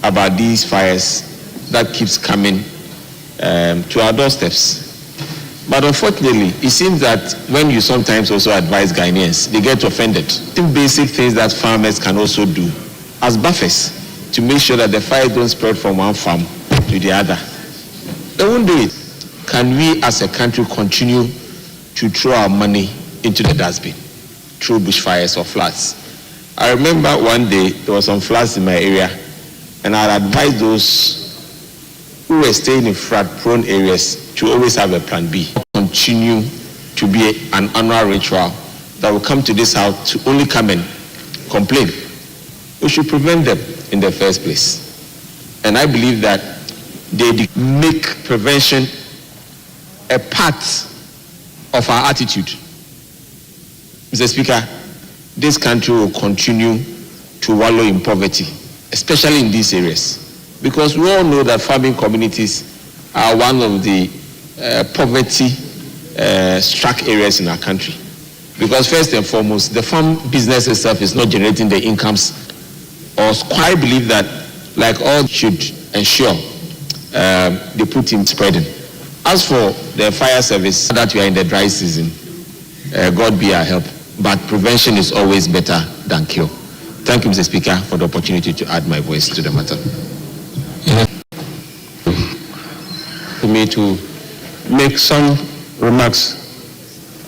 about these fires that keeps coming to our doorsteps. But unfortunately, it seems that when you sometimes also advise Ghanaians, they get offended. Some basic things that farmers can also do as buffers to make sure that the fires don't spread from one farm to the other. They won't do it. Can we as a country continue to throw our money into the dustbin through bushfires or floods? I remember one day there was some floods in my area, and I'd advise those who were staying in flood-prone areas to always have a plan B. Continue to be an annual ritual that will come to this house to only come and complain. We should prevent them in the first place. And I believe that they make prevention a part of our attitude. Mr. Speaker, this country will continue to wallow in poverty, especially in these areas, because we all know that farming communities are one of the poverty-struck areas in our country. Because first and foremost, the farm business itself is not generating the incomes, or quite believe that, like all should ensure, they put in spreading. As for the fire service, that we are in the dry season, God be our help. But prevention is always better than cure. Thank you, Mr. Speaker, for the opportunity to add my voice to the matter. For me to make some remarks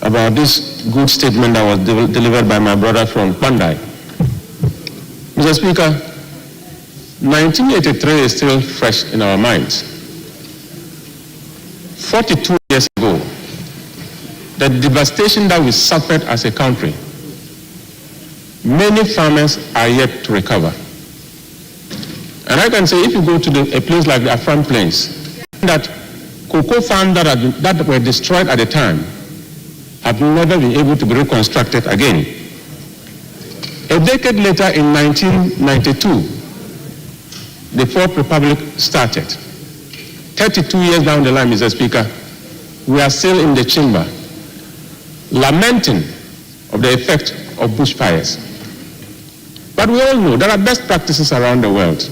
about this good statement that was delivered by my brother from Pandai. Mr. Speaker, 1983 is still fresh in our minds. 42 years ago, the devastation that we suffered as a country, many farmers are yet to recover. And I can say, if you go to a place like the Afram Plains, that cocoa farms that were destroyed at the time have never been able to be reconstructed again. A decade later, in 1992, the Fourth Republic started. 32 years down the line, Mr. Speaker, we are still in the chamber, lamenting of the effect of bushfires. But we all know there are best practices around the world.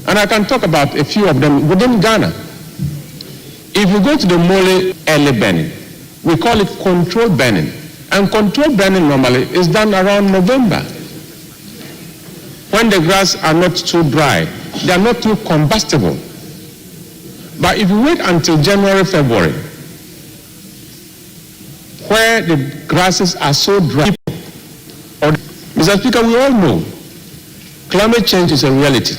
And I can talk about a few of them within Ghana. If you go to the Mole early burning, We call it controlled burning. And controlled burning normally is done around November, when the grass are not too dry, they are not too combustible. But if you wait until January, February, where the grasses are so dry, Mr. Speaker, we all know climate change is a reality.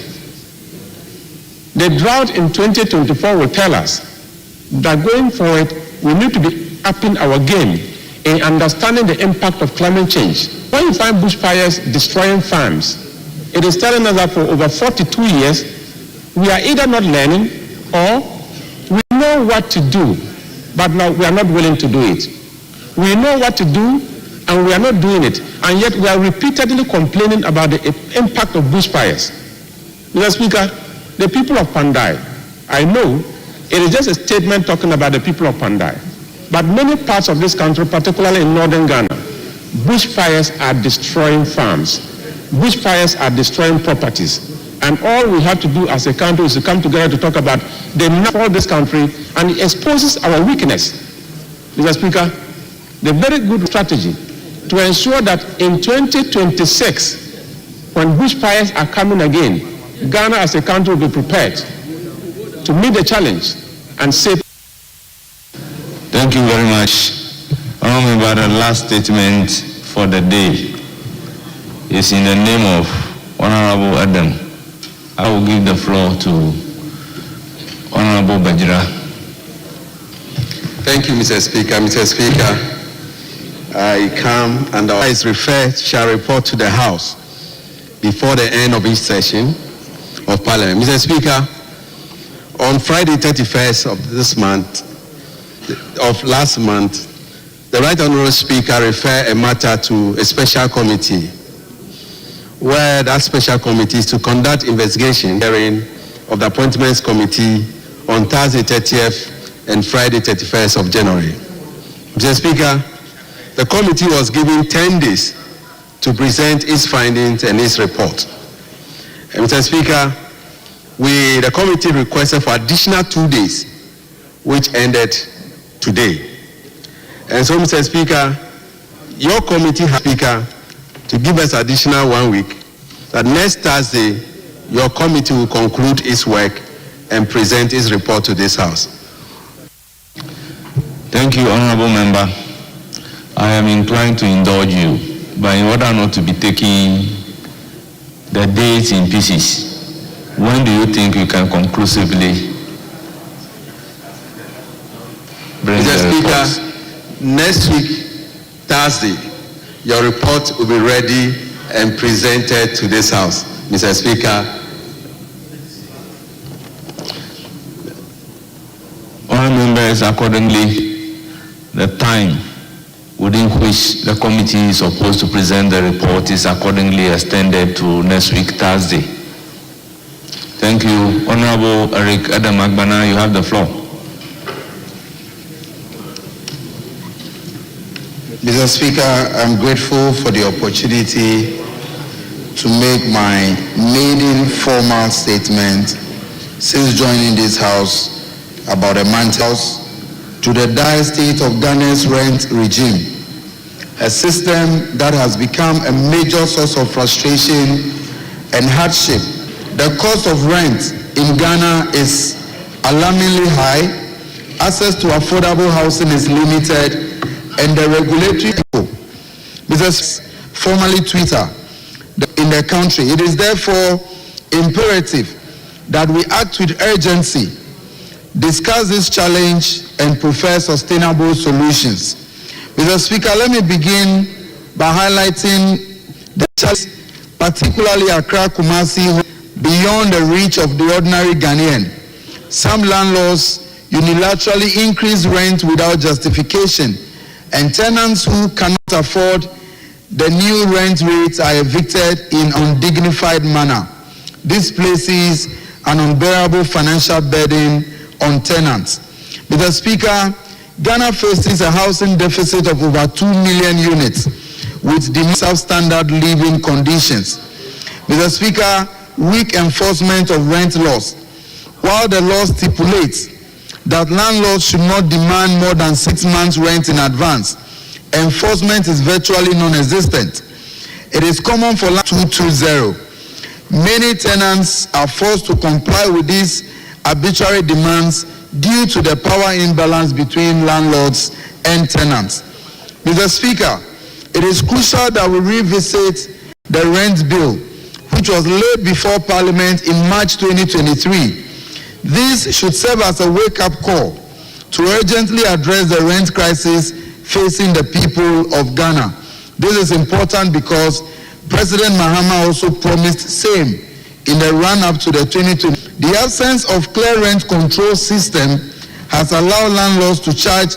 The drought in 2024 will tell us that going forward, we need to be upping our game in understanding the impact of climate change. When you find bushfires destroying farms, it is telling us that for over 42 years, we are either not learning or we know what to do, but now we are not willing to do it. We know what to do and we are not doing it, and yet we are repeatedly complaining about the impact of bushfires. Mr. Speaker, the people of Pandai, I know it is just a statement talking about the people of Pandai, but many parts of this country, particularly in northern Ghana, bushfires are destroying farms. Bushfires are destroying properties. And all we have to do as a country is to come together to talk about the nature of this country, and it exposes our weakness. Mr. Speaker, the very good strategy to ensure that in 2026, when bushfires are coming again, Ghana as a country will be prepared to meet the challenge and save. Thank you very much. Honorable, the last statement for the day is in the name of Honorable Adam. I will give the floor to Honorable Bajira. Thank you, Mr. Speaker. Mr. Speaker, I come and as referred shall report to the House before the end of each session of Parliament. Mr. Speaker, on Friday 31st of last month, the Right Honourable Speaker referred a matter to a special committee, where that special committee is to conduct investigation hearing of the Appointments Committee on Thursday 30th and Friday 31st of January. Mr. Speaker, the committee was given 10 days to present its findings and its report. And Mr. Speaker, the committee requested for additional 2 days, which ended today. And so, Mr. Speaker, your committee has, Speaker, to give us additional 1 week, that next Thursday, your committee will conclude its work and present its report to this House. Thank you, Honorable Member. I am inclined to indulge you, but in order not to be taking the dates in pieces, when do you think you can conclusively bring Mr. the Speaker, reports? next week, Thursday, your report will be ready and presented to this House. Mr. Speaker. All members, accordingly, the time within which the committee is supposed to present the report is accordingly extended to next week, Thursday. Thank you. Honorable Eric Adam Agbana, you have the floor. Mr. Speaker, I'm grateful for the opportunity to make my maiden formal statement since joining this House about a month to the dire state of Ghana's rent regime, a system that has become a major source of frustration and hardship. The cost of rent in Ghana is alarmingly high, access to affordable housing is limited, and the regulatory business, formerly Twitter, in the country. It is therefore imperative that we act with urgency, discuss this challenge, and prefer sustainable solutions. Mr. Speaker, let me begin by highlighting the challenge, particularly Accra, Kumasi, beyond the reach of the ordinary Ghanaian. Some landlords unilaterally increase rent without justification, and tenants who cannot afford the new rent rates are evicted in an undignified manner. This places an unbearable financial burden on tenants. Mr. Speaker, Ghana faces a housing deficit of over 2 million units with substandard living conditions. Mr. Speaker, weak enforcement of rent laws. While the law stipulates that landlords should not demand more than 6 months' rent in advance. Enforcement is virtually non-existent. It is common for 220. Many tenants are forced to comply with these arbitrary demands due to the power imbalance between landlords and tenants. Mr. Speaker, it is crucial that we revisit the rent bill, which was laid before Parliament in March 2023. This should serve as a wake-up call to urgently address the rent crisis facing the people of Ghana. This is important because President Mahama also promised same in the run-up to the 2020. The absence of clear rent control system has allowed landlords to charge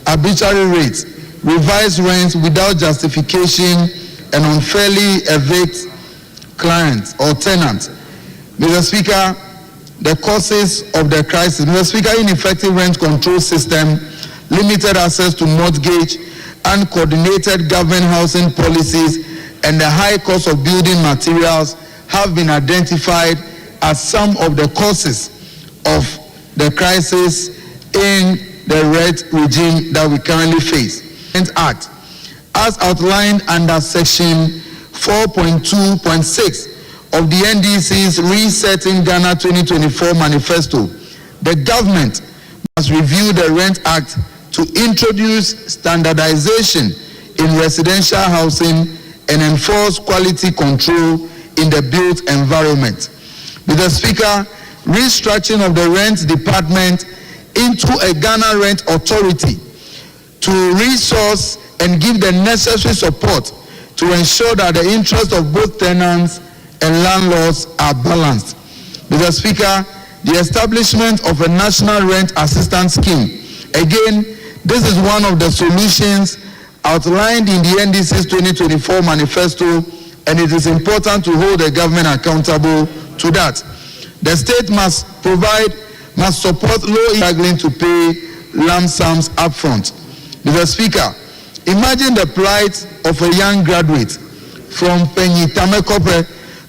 arbitrary rates, revise rents without justification, and unfairly evict clients or tenants. Mr. Speaker, the causes of the crisis. Mr. Speaker, ineffective rent control system, limited access to mortgage, uncoordinated government housing policies, and the high cost of building materials have been identified as some of the causes of the crisis in the rent regime that we currently face. Rent Act, as outlined under Section 4.2.6 of the NDC's Resetting Ghana 2024 Manifesto, the government must review the Rent Act to introduce standardization in residential housing and enforce quality control in the built environment. Mr. Speaker, restructuring of the rent department into a Ghana Rent Authority to resource and give the necessary support to ensure that the interests of both tenants and landlords are balanced. Mr. Speaker, the establishment of a national rent assistance scheme. Again, this is one of the solutions outlined in the NDC's 2024 manifesto, and it is important to hold the government accountable to that. The state must support low struggling to pay lump sums upfront. Mr. Speaker, imagine the plight of a young graduate from Penyi Tamekope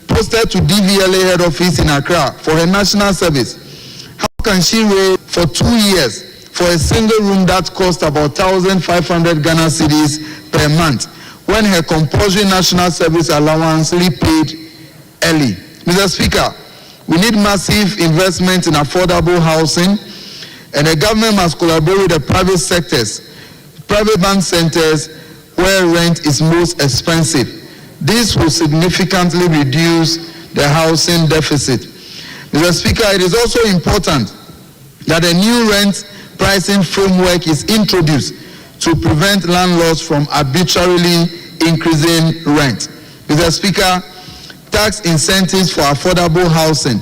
posted to DVLA head office in Accra for her national service. How can she wait for 2 years for a single room that costs about 1,500 Ghana cedis per month when her compulsory national service allowance is paid early? Mr. Speaker, we need massive investment in affordable housing, and the government must collaborate with the private sectors, private bank centers where rent is most expensive. This will significantly reduce the housing deficit. Mr. Speaker, it is also important that a new rent pricing framework is introduced to prevent landlords from arbitrarily increasing rent. Mr. Speaker, tax incentives for affordable housing.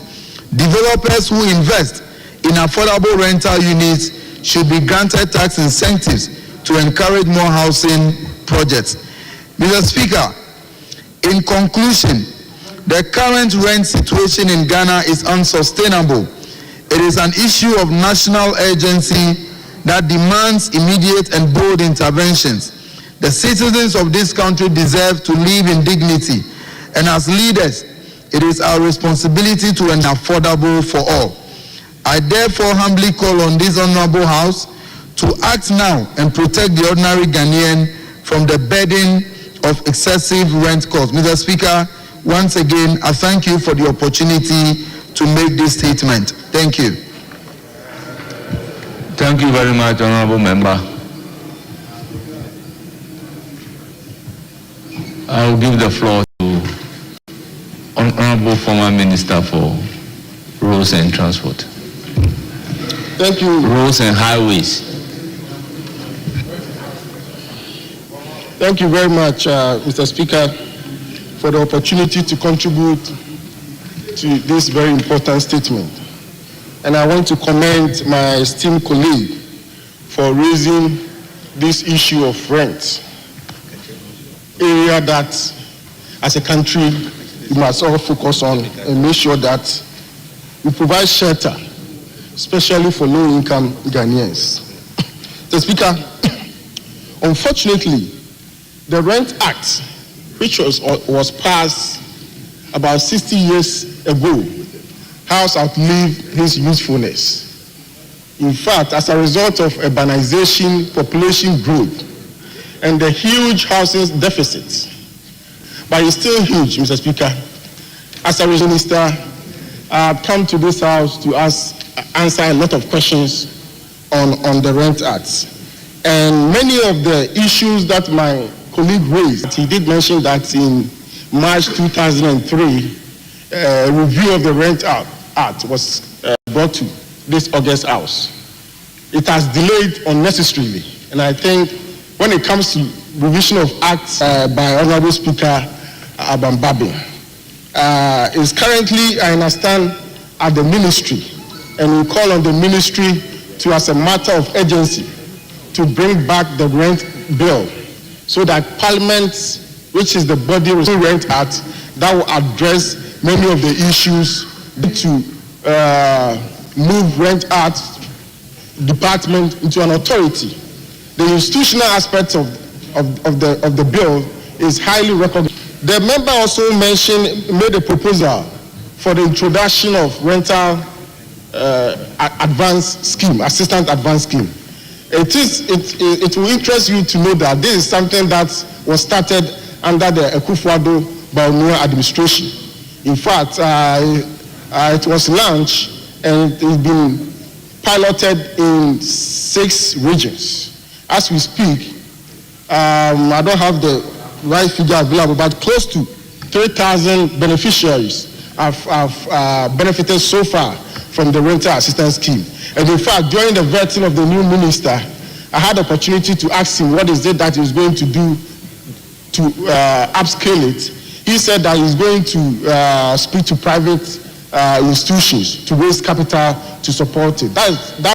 Developers who invest in affordable rental units should be granted tax incentives to encourage more housing projects. Mr. Speaker, in conclusion, the current rent situation in Ghana is unsustainable. It is an issue of national urgency that demands immediate and bold interventions. The citizens of this country deserve to live in dignity, and as leaders, it is our responsibility to make it affordable for all. I therefore humbly call on this honorable House to act now and protect the ordinary Ghanaian from the burden of excessive rent costs. Mr. Speaker, once again, I thank you for the opportunity to make this statement. Thank you. Thank you very much, Honorable Member. I will give the floor to Honorable Former Minister for Roads and Transport. Thank you. Roads and Highways. Thank you very much, Mr. Speaker, for the opportunity to contribute to this very important statement. And I want to commend my esteemed colleague for raising this issue of rent, area that, as a country, we must all focus on and make sure that we provide shelter, especially for low-income Ghanaians. Mr. Speaker, unfortunately, the Rent Act, which was passed about 60 years ago, has outlived its usefulness. In fact, as a result of urbanization, population growth, and the huge housing deficit, but it's still huge, Mr. Speaker. As a minister, I've come to this house to answer a lot of questions on the Rent Act. And many of the issues that my colleague raised, he did mention that in March 2003, a review of the Rent Act was brought to this August House. It has delayed unnecessarily, and I think when it comes to revision of acts by Honorable Speaker Abambabin, is currently, I understand, at the ministry, and we call on the ministry to, as a matter of urgency, to bring back the rent bill so that Parliament, which is the body of the Rent Act, that will address many of the issues to move Rent Act department into an authority. The institutional aspect of the bill is highly recognized. The member also made a proposal for the introduction of rental advance scheme, assistance advance scheme. It will interest you to know that this is something that was started under the Akufo-Addo administration. In fact, it was launched and it's been piloted in 6 regions. As we speak, I don't have the right figure available, but close to 3,000 beneficiaries have benefited so far from the rental assistance scheme. And in fact, during the vetting of the new minister, I had the opportunity to ask him what is it that he's going to do to upscale it. He said that he's going to speak to private institutions to raise capital to support it. That